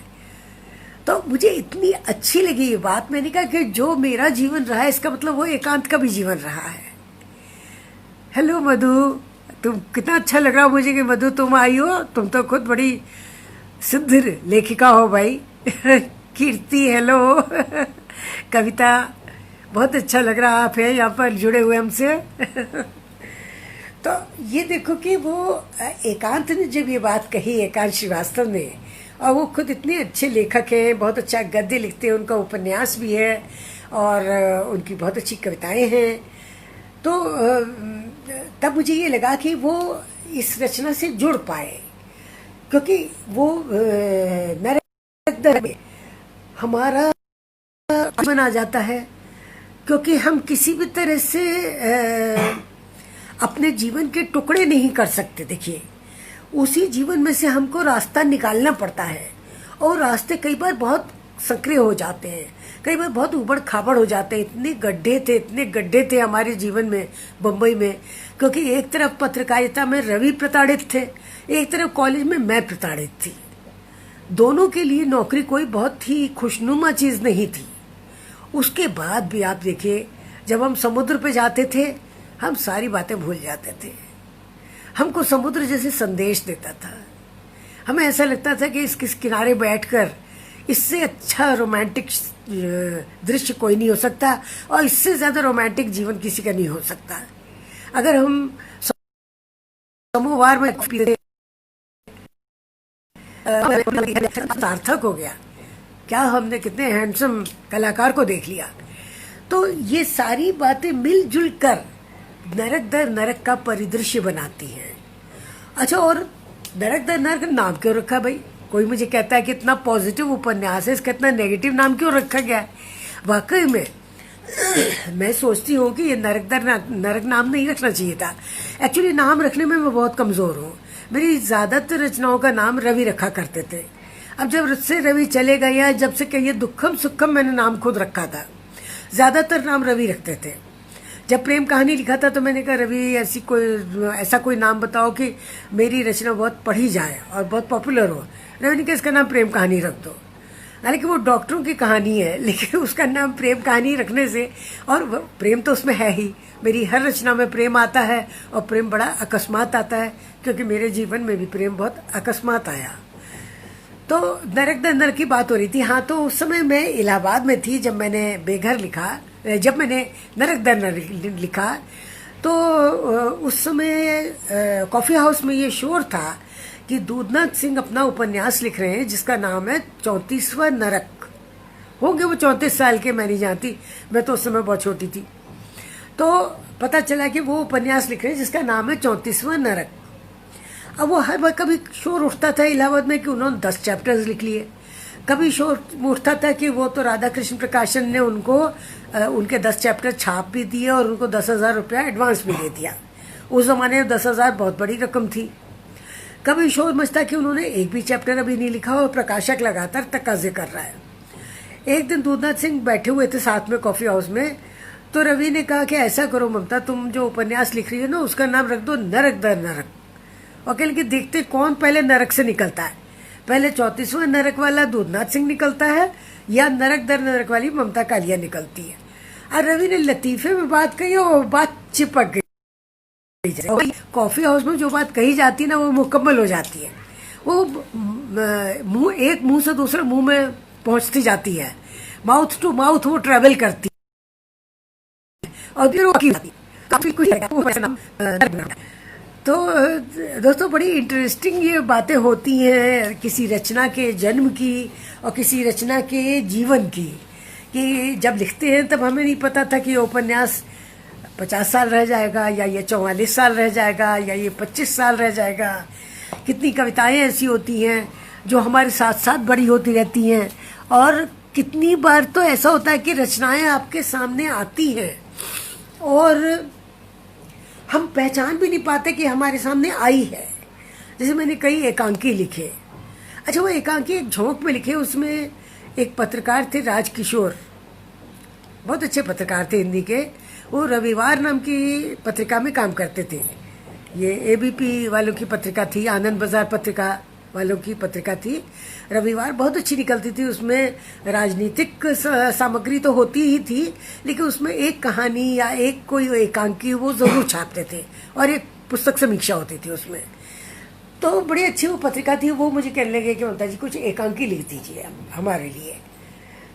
तो मुझे इतनी अच्छी लगी ये बात। मैंने कहा कि जो मेरा जीवन रहा है इसका मतलब वो एकांत का भी जीवन रहा है। हेलो मधु, तुम कितना अच्छा लग रहा हो मुझे कि मधु तुम आई हो। तुम तो खुद बड़ी सिद्ध लेखिका हो भाई। कीर्ति हेलो। कविता, बहुत अच्छा लग रहा आप है यहाँ पर जुड़े हुए हमसे। तो ये देखो कि वो एकांत ने जब ये बात कही, एकांत श्रीवास्तव ने, और वो खुद इतने अच्छे लेखक हैं, बहुत अच्छा गद्य लिखते हैं, उनका उपन्यास भी है और उनकी बहुत अच्छी कविताएं हैं। तो तब मुझे ये लगा कि वो इस रचना से जुड़ पाए, क्योंकि वो नरक दर में हमारा जीवन आ जाता है। क्योंकि हम किसी भी तरह से अपने जीवन के टुकड़े नहीं कर सकते। देखिए, उसी जीवन में से हमको रास्ता निकालना पड़ता है और रास्ते कई बार बहुत सक्रिय हो जाते हैं, कई बार बहुत उबड़ खाबड़ हो जाते हैं। इतने गड्ढे थे हमारे जीवन में बम्बई में, क्योंकि एक तरफ पत्रकारिता में रवि प्रताड़ित थे, एक तरफ कॉलेज में मैं प्रताड़ित थी। दोनों के लिए नौकरी कोई बहुत ही खुशनुमा चीज नहीं थी। उसके बाद भी आप देखिए, जब हम समुद्र पे जाते थे हम सारी बातें भूल जाते थे। हमको समुद्र जैसे संदेश देता था। हमें ऐसा लगता था कि इस किनारे बैठकर इससे अच्छा रोमांटिक दृश्य कोई नहीं हो सकता और इससे ज्यादा रोमांटिक जीवन किसी का नहीं हो सकता। अगर हम समोवार में सार्थक हो गया, क्या हमने कितने हैंडसम कलाकार को देख लिया। तो ये सारी बातें मिलजुल कर नरक दर नरक का परिदृश्य बनाती है। अच्छा, और नरक दर नरक नाम क्यों रखा भाई? कोई मुझे कहता है कि इतना पॉजिटिव उपन्यास है, इसका इतना नेगेटिव नाम क्यों रखा गया है? वाकई में मैं सोचती हूँ कि ये नरक दर नरक नाम नहीं रखना चाहिए था। एक्चुअली नाम रखने में मैं बहुत कमजोर हूँ। मेरी ज्यादातर रचनाओं का नाम रवि रखा करते थे। अब जब से रवि चले गए या जब से कहिए दुखम सुखम मैंने नाम खुद रखा था, ज्यादातर नाम रवि रखते थे। जब प्रेम कहानी लिखा था तो मैंने कहा रवि ऐसा कोई नाम बताओ कि मेरी रचना बहुत पढ़ी जाए और बहुत पॉपुलर हो। रवि ने कहा इसका नाम प्रेम कहानी रख दो। हालांकि वो डॉक्टरों की कहानी है, लेकिन उसका नाम प्रेम कहानी रखने से, और प्रेम तो उसमें है ही, मेरी हर रचना में प्रेम आता है और प्रेम बड़ा अकस्मात आता है, क्योंकि मेरे जीवन में भी प्रेम बहुत अकस्मात आया। तो नरक दर नरक की बात हो रही थी। हाँ, तो उस समय मैं इलाहाबाद में थी जब मैंने बेघर लिखा, जब मैंने नरक दर नरक लिखा। तो उस समय कॉफी हाउस में ये शोर था कि दूधनाथ सिंह अपना उपन्यास लिख रहे हैं जिसका नाम है 34वां नरक। होंगे वो 34 साल के, मैं नहीं जानती, मैं तो उस समय बहुत छोटी थी। तो पता चला कि वो उपन्यास लिख रहे हैं जिसका नाम है 34वां नरक। अब वो हर बार कभी शोर उठता था इलाहाबाद में कि उन्होंने 10 चैप्टर्स लिख लिए, कभी शोर उठता था कि वो तो राधा कृष्ण प्रकाशन ने उनको उनके 10 चैप्टर छाप भी दिए और उनको 10,000 रुपया एडवांस भी दे दिया। उस जमाने में 10,000 बहुत बड़ी रकम थी। कभी शोर मचता कि उन्होंने एक भी चैप्टर अभी नहीं लिखा और प्रकाशक लगातार तकाजे कर रहा है। एक दिन दूधनाथ सिंह बैठे हुए थे साथ में कॉफी हाउस में, तो रवि ने कहा कि ऐसा करो ममता, तुम जो उपन्यास लिख रही हो ना उसका नाम रख दो नरक दर नरक, और कह कि देखते कौन पहले नरक से निकलता है, पहले 34वां नरक वाला दूधनाथ सिंह निकलता है या नरक दर नरक वाली ममता कालिया निकलती है। और रवि ने लतीफे में बात कही और बात चिपक गई। कॉफी हाउस में जो बात कही जाती है ना वो मुकम्मल हो जाती है, वो एक मुंह से दूसरे मुंह में पहुंचती जाती है, माउथ टू माउथ वो ट्रेवल करती है और काफी कुछ तो दोस्तों बड़ी इंटरेस्टिंग ये बातें होती हैं किसी रचना के जन्म की और किसी रचना के जीवन की, कि जब लिखते हैं तब हमें नहीं पता था कि ये उपन्यास 50 साल रह जाएगा या ये 44 साल रह जाएगा या ये 25 साल रह जाएगा। कितनी कविताएं ऐसी होती हैं जो हमारे साथ साथ बड़ी होती रहती हैं, और कितनी बार तो ऐसा होता है कि रचनाएं आपके सामने आती हैं और हम पहचान भी नहीं पाते कि हमारे सामने आई है। जैसे मैंने कई एकांकी लिखे, अच्छा वो एकांकी एक झोंक में लिखे, उसमें एक पत्रकार थे राजकिशोर, बहुत अच्छे पत्रकार थे हिंदी के, वो रविवार नाम की पत्रिका में काम करते थे। ये एबीपी वालों की पत्रिका थी, आनंद बाजार पत्रिका वालों की पत्रिका थी। रविवार बहुत अच्छी निकलती थी, उसमें राजनीतिक सामग्री तो होती ही थी, लेकिन उसमें एक कहानी या एक कोई एकांकी वो जरूर छापते थे और एक पुस्तक समीक्षा होती थी उसमें। तो बड़ी अच्छी वो पत्रिका थी। वो मुझे कहने लगे कि ममता जी कुछ एकांकी लिख दीजिए हमारे लिए।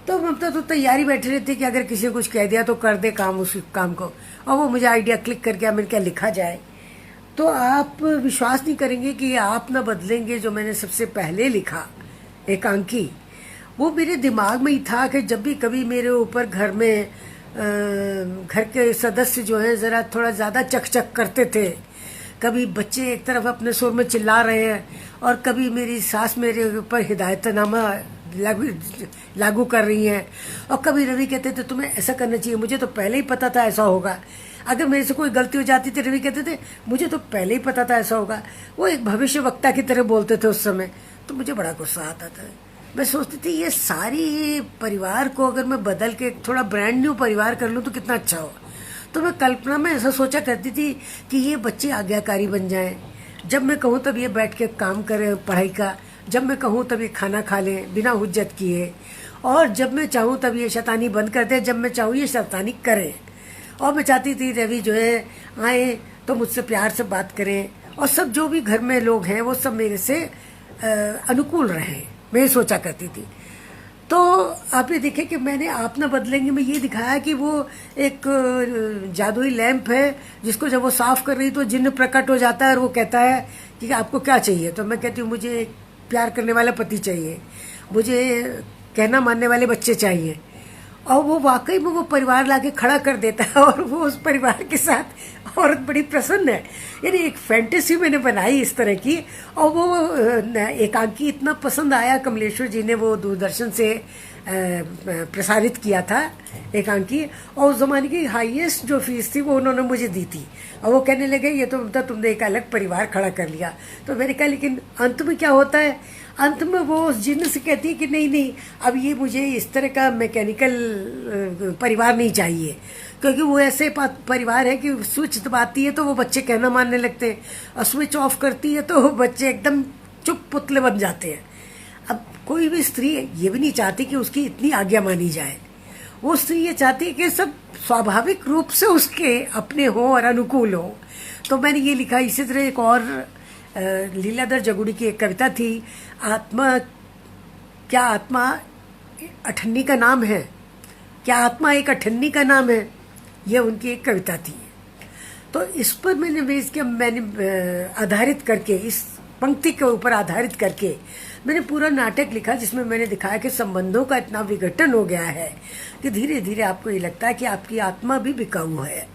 तो ममता तो तैयारी बैठे रहती कि अगर किसी ने कुछ कह दिया तो कर दे काम उस काम को, और वो मुझे आइडिया क्लिक करके मैंने क्या लिखा जाए। तो आप विश्वास नहीं करेंगे कि आप ना बदलेंगे, जो मैंने सबसे पहले लिखा एकांकी वो मेरे दिमाग में ही था कि जब भी कभी मेरे ऊपर घर में घर के सदस्य जो हैं ज़रा थोड़ा ज़्यादा चकचक करते थे, कभी बच्चे एक तरफ अपने सुर में चिल्ला रहे हैं और कभी मेरी सास मेरे ऊपर हिदायतनामा लागू कर रही हैं, और कभी रवि कहते थे तुम्हें ऐसा करना चाहिए, मुझे तो पहले ही पता था ऐसा होगा। अगर मेरे से कोई गलती हो जाती थी रवि कहते थे मुझे तो पहले ही पता था ऐसा होगा। वो एक भविष्य वक्ता की तरह बोलते थे उस समय, तो मुझे बड़ा गुस्सा आता था। मैं सोचती थी ये सारी परिवार को अगर मैं बदल के थोड़ा ब्रांड न्यू परिवार कर लूँ तो कितना अच्छा हो। तो मैं कल्पना में ऐसा सोचा करती थी कि ये बच्चे आज्ञाकारी बन जाएं, जब मैं कहूँ तब ये बैठ के काम करें पढ़ाई का, जब मैं कहूँ तब ये खाना खा लें बिना हुज्जत किए, और जब मैं चाहूँ तब ये शैतानी बंद कर दें, जब मैं चाहूँ ये शैतानी करें। और मैं चाहती थी रवि जो है आए तो मुझसे प्यार से बात करें, और सब जो भी घर में लोग हैं वो सब मेरे से अनुकूल रहें, मैं सोचा करती थी। तो आपने देखे कि मैंने आप ना बदलेंगे में ये दिखाया कि वो एक जादुई लैंप है जिसको जब वो साफ कर रही तो जिन्न प्रकट हो जाता है और वो कहता है कि आपको क्या चाहिए। तो मैं कहती हूँ मुझे एक प्यार करने वाला पति चाहिए, मुझे कहना मानने वाले बच्चे चाहिए, और वो वाकई में वो परिवार लाके खड़ा कर देता है और वो उस परिवार के साथ औरत बड़ी प्रसन्न है। यानी एक फैंटेसी मैंने बनाई इस तरह की, और वो एकांकी इतना पसंद आया। कमलेश्वर जी ने वो दूरदर्शन से प्रसारित किया था एकांकी, और उस जमाने की हाईएस्ट जो फीस थी वो उन्होंने मुझे दी थी, और वो कहने लगे ये तो मतलब तुमने एक अलग परिवार खड़ा कर लिया। तो मैंने कहा लेकिन अंत में क्या होता है, अंत में वो उस जिन्न से कहती है कि नहीं नहीं अब ये मुझे इस तरह का मैकेनिकल परिवार नहीं चाहिए, क्योंकि वो ऐसे परिवार है कि स्विच दबाती है तो वो बच्चे कहना मानने लगते हैं, और स्विच ऑफ करती है तो वो बच्चे एकदम चुप पुतले बन जाते हैं। अब कोई भी स्त्री ये भी नहीं चाहती कि उसकी इतनी आज्ञा मानी जाए, वो स्त्री ये चाहती है कि सब स्वाभाविक रूप से उसके अपने हो और अनुकूल हो। तो मैंने ये लिखा। इसी तरह एक और लीलाधर जगुड़ी की एक कविता थी, आत्मा क्या आत्मा अठन्नी का नाम है, क्या आत्मा एक अठन्नी का नाम है, यह उनकी एक कविता थी। तो इस पर मैंने आधारित करके, इस पंक्ति के ऊपर आधारित करके मैंने पूरा नाटक लिखा, जिसमें मैंने दिखाया कि संबंधों का इतना विघटन हो गया है कि धीरे धीरे आपको ये लगता है कि आपकी आत्मा भी बिकाऊ है।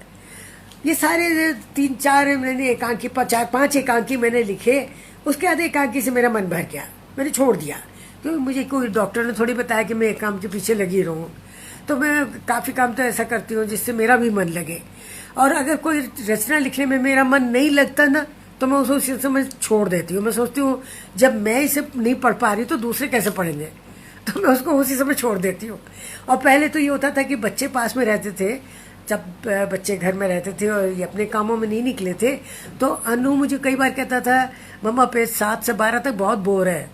ये सारे 3-4 मैंने एकांकी 4-5 एकांकी मैंने लिखे। उसके बाद एकांकी से मेरा मन भर गया, मैंने छोड़ दिया, क्योंकि मुझे कोई डॉक्टर ने थोड़ी बताया कि मैं एक काम के पीछे लगी रहूं। तो मैं काफ़ी काम तो ऐसा करती हूँ जिससे मेरा भी मन लगे, और अगर कोई रचना लिखने में मेरा मन नहीं लगता ना तो मैं उसी समय छोड़ देती हूँ। मैं सोचती हूँ जब मैं इसे नहीं पढ़ पा रही तो दूसरे कैसे पढ़ेंगे, तो मैं उसको उसी समय छोड़ देती हूँ। और पहले तो ये होता था कि बच्चे पास में रहते थे, जब बच्चे घर में रहते थे और ये अपने कामों में नहीं निकले थे, तो अनु मुझे कई बार कहता था मम्मा पेज 7 से 12 तक बहुत बोर है।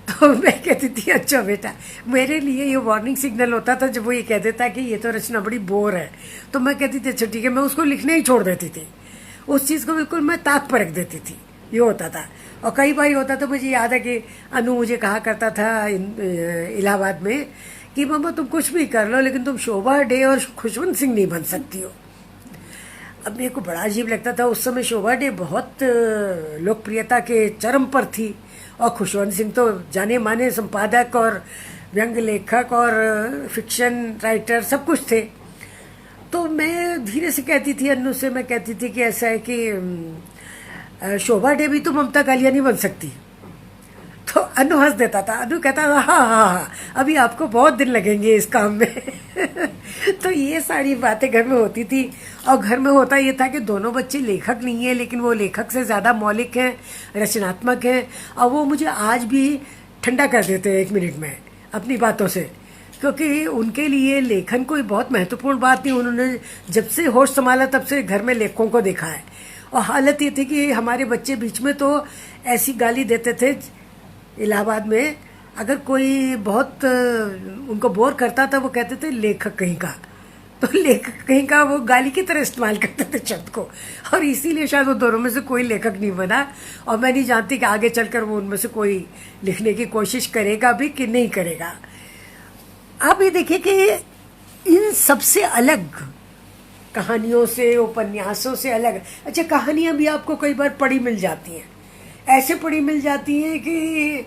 तो मैं कहती थी अच्छा बेटा। मेरे लिए ये वार्निंग सिग्नल होता था जब वो ये कह देता कि ये तो रचना बड़ी बोर है, तो मैं कहती थी अच्छा ठीक है, मैं उसको लिखने ही छोड़ देती थी। उस चीज़ को बिल्कुल मैं ताक पर रख देती थी, ये होता था। और कई बार होता था, मुझे याद है कि अनु मुझे कहा करता था इलाहाबाद में कि मम्मा तुम कुछ भी कर लो लेकिन तुम शोभा डे और खुशवंत सिंह नहीं बन सकती हो। अब मेरे को बड़ा अजीब लगता था, उस समय शोभा डे बहुत लोकप्रियता के चरम पर थी और खुशवंत सिंह तो जाने माने संपादक और व्यंग्य लेखक और फिक्शन राइटर सब कुछ थे। तो मैं धीरे से कहती थी अनु से, मैं कहती थी कि ऐसा है कि शोभा डे भी तो ममता कालिया नहीं बन सकती। तो अनु हंस देता था, अनु कहता था हाँ हाँ हाँ अभी आपको बहुत दिन लगेंगे इस काम में। तो ये सारी बातें घर में होती थी। और घर में होता ये था कि दोनों बच्चे लेखक नहीं है, लेकिन वो लेखक से ज़्यादा मौलिक हैं, रचनात्मक हैं। और वो मुझे आज भी ठंडा कर देते हैं 1 मिनट में अपनी बातों से, क्योंकि उनके लिए लेखन कोई बहुत महत्वपूर्ण बात नहीं। उन्होंने जब से होश संभाला तब से घर में लेखकों को देखा है। और हालत ये थी कि हमारे बच्चे बीच में तो ऐसी गाली देते थे इलाहाबाद में, अगर कोई बहुत उनको बोर करता था वो कहते थे लेखक कहीं का। तो लेखक कहीं का वो गाली की तरह इस्तेमाल करते थे शब्द को, और इसीलिए शायद वो दोनों में से कोई लेखक नहीं बना। और मैं नहीं जानती कि आगे चलकर वो उनमें से कोई लिखने की कोशिश करेगा भी कि नहीं करेगा। आप ये देखिए कि इन सबसे अलग कहानियों से, उपन्यासों से अलग, अच्छा कहानियां भी आपको कई बार पढ़ी मिल जाती हैं, ऐसे पढ़ी मिल जाती हैं कि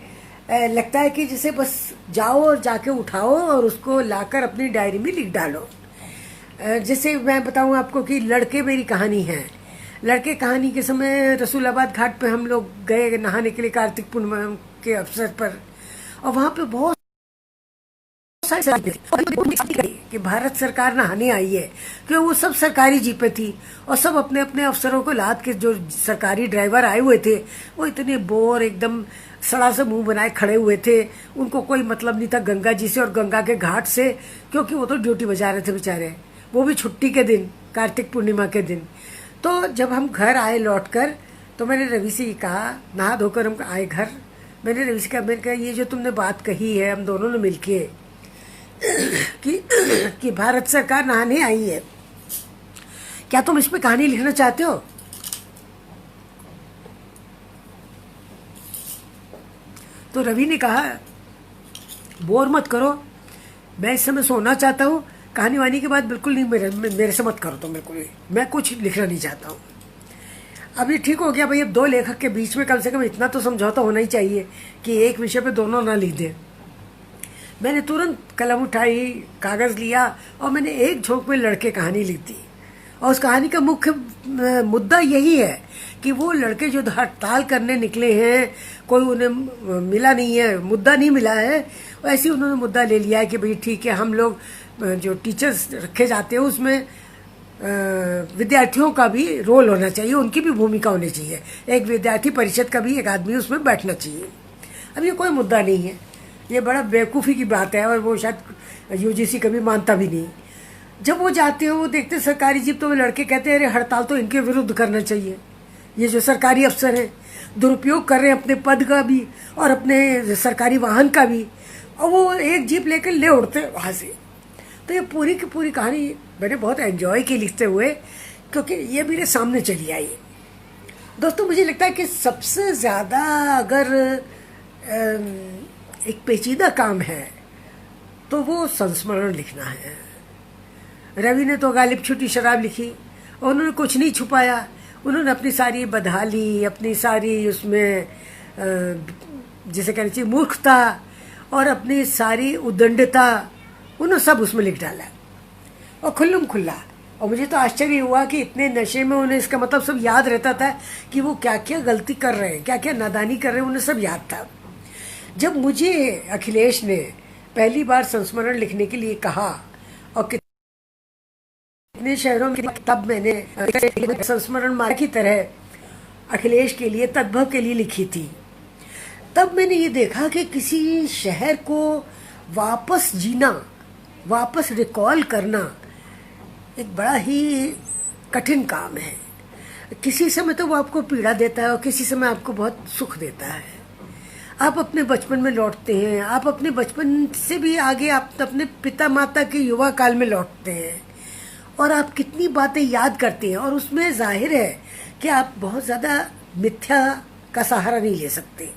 लगता है कि जैसे बस जाओ और जाके उठाओ और उसको लाकर अपनी डायरी में लिख डालो। जैसे मैं बताऊं आपको कि लड़के मेरी कहानी है। लड़के कहानी के समय रसूलाबाद घाट पे हम लोग गए नहाने के लिए कार्तिक पूर्णिमा के अवसर पर, और वहाँ पे बहुत कि भारत सरकार नहाने आई है, क्योंकि वो सब सरकारी जीपें थी और सब अपने अपने अफसरों को लाद के, जो सरकारी ड्राइवर आए हुए थे वो इतने बोर एकदम सड़ा से मुंह बनाए खड़े हुए थे। उनको कोई मतलब नहीं था गंगा जी से और गंगा के घाट से, क्योंकि वो तो ड्यूटी बजा रहे थे बेचारे, वो भी छुट्टी के दिन, कार्तिक पूर्णिमा के दिन। तो जब हम घर आए लौट कर, तो मैंने रवि से कहा, नहा धोकर हम आए घर, मैंने रवि से कहा, मैंने कहा ये जो तुमने बात कही है हम दोनों ने मिलके कि भारत सरकार नहाने आई है, क्या तुम इस पे कहानी लिखना चाहते हो? तो रवि ने कहा बोर मत करो, मैं इस समय सोना चाहता हूँ, कहानी वानी के बाद बिल्कुल नहीं, मेरे से मत करो तुम बिल्कुल भी, मैं कुछ लिखना नहीं चाहता हूँ। अब ये ठीक हो गया भाई, अब 2 लेखक के बीच में कम से कम इतना तो समझौता होना ही चाहिए कि एक विषय पे दोनों ना लिख दें। मैंने तुरंत कलम उठाई, कागज़ लिया और मैंने एक झोंक में लड़के कहानी लिख दी। और उस कहानी का मुख्य मुद्दा यही है कि वो लड़के जो हड़ताल करने निकले हैं, कोई उन्हें मिला नहीं है, मुद्दा नहीं मिला है, ऐसे ही उन्होंने मुद्दा ले लिया है कि भाई ठीक है, हम लोग जो टीचर्स रखे जाते हैं उसमें विद्यार्थियों का भी रोल होना चाहिए, उनकी भी भूमिका होनी चाहिए, एक विद्यार्थी परिषद का भी एक आदमी उसमें बैठना चाहिए। अब ये कोई मुद्दा नहीं है, ये बड़ा बेवकूफ़ी की बात है और वो शायद यूजीसी कभी मानता भी नहीं। जब वो जाते हैं, वो देखते सरकारी जीप, तो वो लड़के कहते हैं अरे हड़ताल तो इनके विरुद्ध करना चाहिए, ये जो सरकारी अफसर हैं दुरुपयोग कर रहे हैं अपने पद का भी और अपने सरकारी वाहन का भी, और वो एक जीप लेकर ले उड़ते वहाँ से। तो ये पूरी की पूरी कहानी मैंने बहुत एंजॉय की लिखते हुए, क्योंकि ये मेरे सामने चली आई। दोस्तों मुझे लगता है कि सबसे ज़्यादा अगर एक पेचीदा काम है तो वो संस्मरण लिखना है। रवि ने तो गालिब छुट्टी शराब लिखी और उन्होंने कुछ नहीं छुपाया, उन्होंने अपनी सारी बदहाली, अपनी सारी उसमें जिसे कहना चाहिए मूर्खता और अपनी सारी उद्दंडता, उन्होंने सब उसमें लिख डाला और खुल्लम खुल्ला। और मुझे तो आश्चर्य हुआ कि इतने नशे में उन्हें इसका मतलब सब याद रहता था कि वो क्या क्या गलती कर रहे हैं, क्या क्या नादानी कर रहे हैं, उन्हें सब याद था। जब मुझे अखिलेश ने पहली बार संस्मरण लिखने के लिए कहा और कितने शहरों में, तब मैंने संस्मरण माला की तरह अखिलेश के लिए, तद्भव के लिए लिखी थी। तब मैंने ये देखा कि किसी शहर को वापस जीना, वापस रिकॉल करना एक बड़ा ही कठिन काम है। किसी समय तो वो आपको पीड़ा देता है और किसी समय आपको बहुत सुख देता है। आप अपने बचपन में लौटते हैं, आप अपने बचपन से भी आगे आप अपने पिता माता के युवा काल में लौटते हैं और आप कितनी बातें याद करते हैं। और उसमें जाहिर है कि आप बहुत ज़्यादा मिथ्या का सहारा नहीं ले सकते,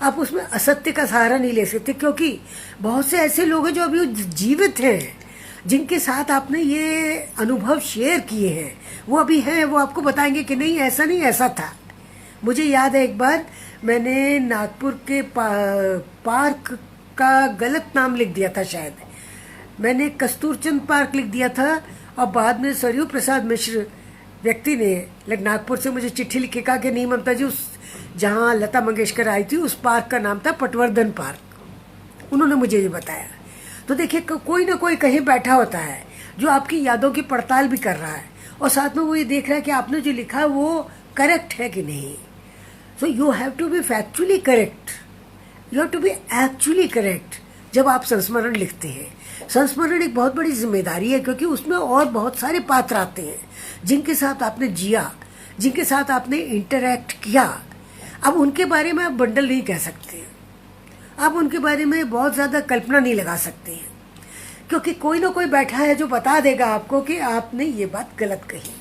आप उसमें असत्य का सहारा नहीं ले सकते, क्योंकि बहुत से ऐसे लोग हैं जो अभी जीवित हैं, जिनके साथ आपने ये अनुभव शेयर किए हैं, वो अभी हैं, वो आपको बताएंगे कि नहीं ऐसा नहीं ऐसा था। मुझे याद है एक बार मैंने नागपुर के पार्क का गलत नाम लिख दिया था, शायद मैंने कस्तूरचंद पार्क लिख दिया था और बाद में सरयू प्रसाद मिश्र व्यक्ति ने नागपुर से मुझे चिट्ठी लिख के कहा कि नहीं ममता जी, उस जहाँ लता मंगेशकर आई थी उस पार्क का नाम था पटवर्धन पार्क। उन्होंने मुझे ये बताया। तो देखिए कोई ना कोई कहीं बैठा होता है जो आपकी यादों की पड़ताल भी कर रहा है और साथ में वो ये देख रहा है कि आपने जो लिखा है वो करेक्ट है कि नहीं। So you have to be factually correct, you have to be actually correct जब आप संस्मरण लिखते हैं। संस्मरण एक बहुत बड़ी जिम्मेदारी है, क्योंकि उसमें और बहुत सारे पात्र आते हैं जिनके साथ आपने जिया, जिनके साथ आपने इंटरैक्ट किया। अब उनके बारे में आप बंडल नहीं कह सकते, आप उनके बारे में बहुत ज़्यादा कल्पना नहीं लगा सकते हैं, क्योंकि कोई ना कोई बैठा है जो बता देगा आपको कि आपने ये बात गलत कही।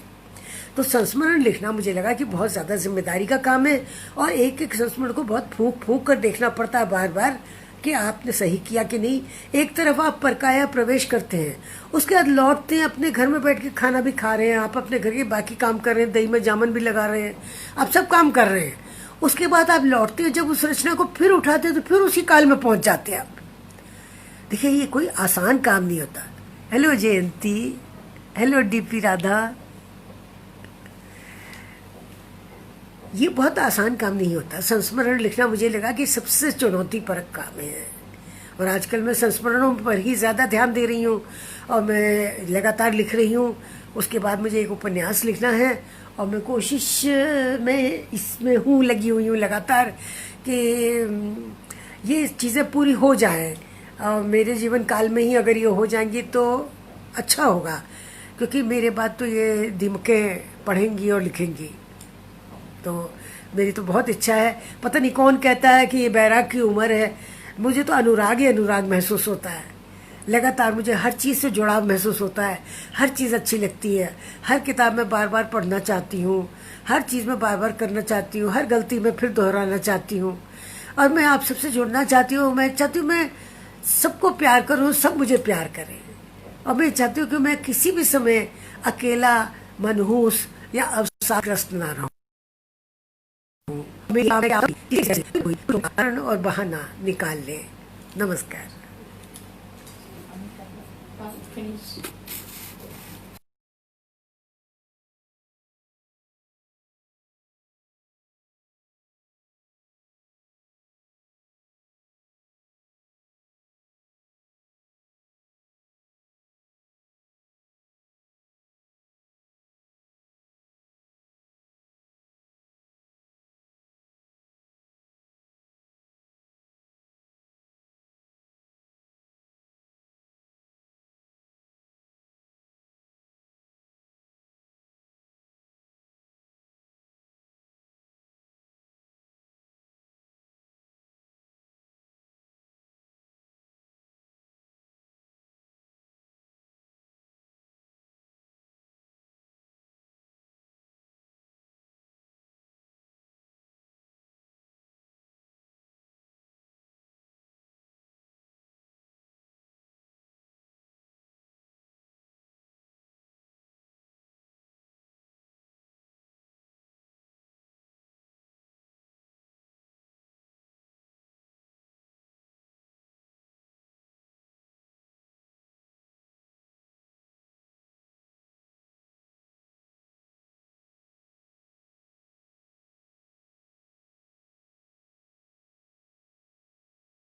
तो संस्मरण लिखना मुझे लगा कि बहुत ज़्यादा जिम्मेदारी का काम है और एक एक संस्मरण को बहुत फूंक फूंक कर देखना पड़ता है बार बार कि आपने सही किया कि नहीं। एक तरफ आप परकाया प्रवेश करते हैं, उसके बाद लौटते हैं, अपने घर में बैठ के खाना भी खा रहे हैं, आप अपने घर के बाकी काम कर रहे हैं, दही में जामन भी लगा रहे हैं, आप सब काम कर रहे हैं। उसके बाद आप लौटते हैं, जब उस रचना को फिर उठाते हैं तो फिर उसी काल में पहुंच जाते हैं आप। देखिए ये कोई आसान काम नहीं होता। हेलो जयंती, हेलो डीपी राधा, ये बहुत आसान काम नहीं होता। संस्मरण लिखना मुझे लगा कि सबसे चुनौतीपूर्ण काम है और आजकल मैं संस्मरणों पर ही ज़्यादा ध्यान दे रही हूँ और मैं लगातार लिख रही हूँ। उसके बाद मुझे एक उपन्यास लिखना है और मैं कोशिश में इसमें हूँ, लगी हुई हूँ लगातार कि ये चीज़ें पूरी हो जाएं और मेरे जीवन काल में ही अगर ये हो जाएंगी तो अच्छा होगा, क्योंकि मेरे बाद तो ये दिमकें पढ़ेंगी और लिखेंगी। तो मेरी तो बहुत इच्छा है। पता नहीं कौन कहता है कि ये बैराग की उम्र है, मुझे तो अनुराग ही अनुराग महसूस होता है। लगातार मुझे हर चीज़ से जुड़ाव महसूस होता है, हर चीज़ अच्छी लगती है, हर किताब में बार बार पढ़ना चाहती हूँ, हर चीज़ में बार बार करना चाहती हूँ, हर गलती में फिर दोहराना चाहती हूँ और मैं आप सबसे जुड़ना चाहती हूँ। मैं चाहती हूँ मैं सबको प्यार करूँ, सब मुझे प्यार करें और मैं चाहती हूँ कि मैं किसी भी समय अकेला, मनहूस या अवसादग्रस्त ना रहूँ। कारण और बहाना निकाल ले। नमस्कार।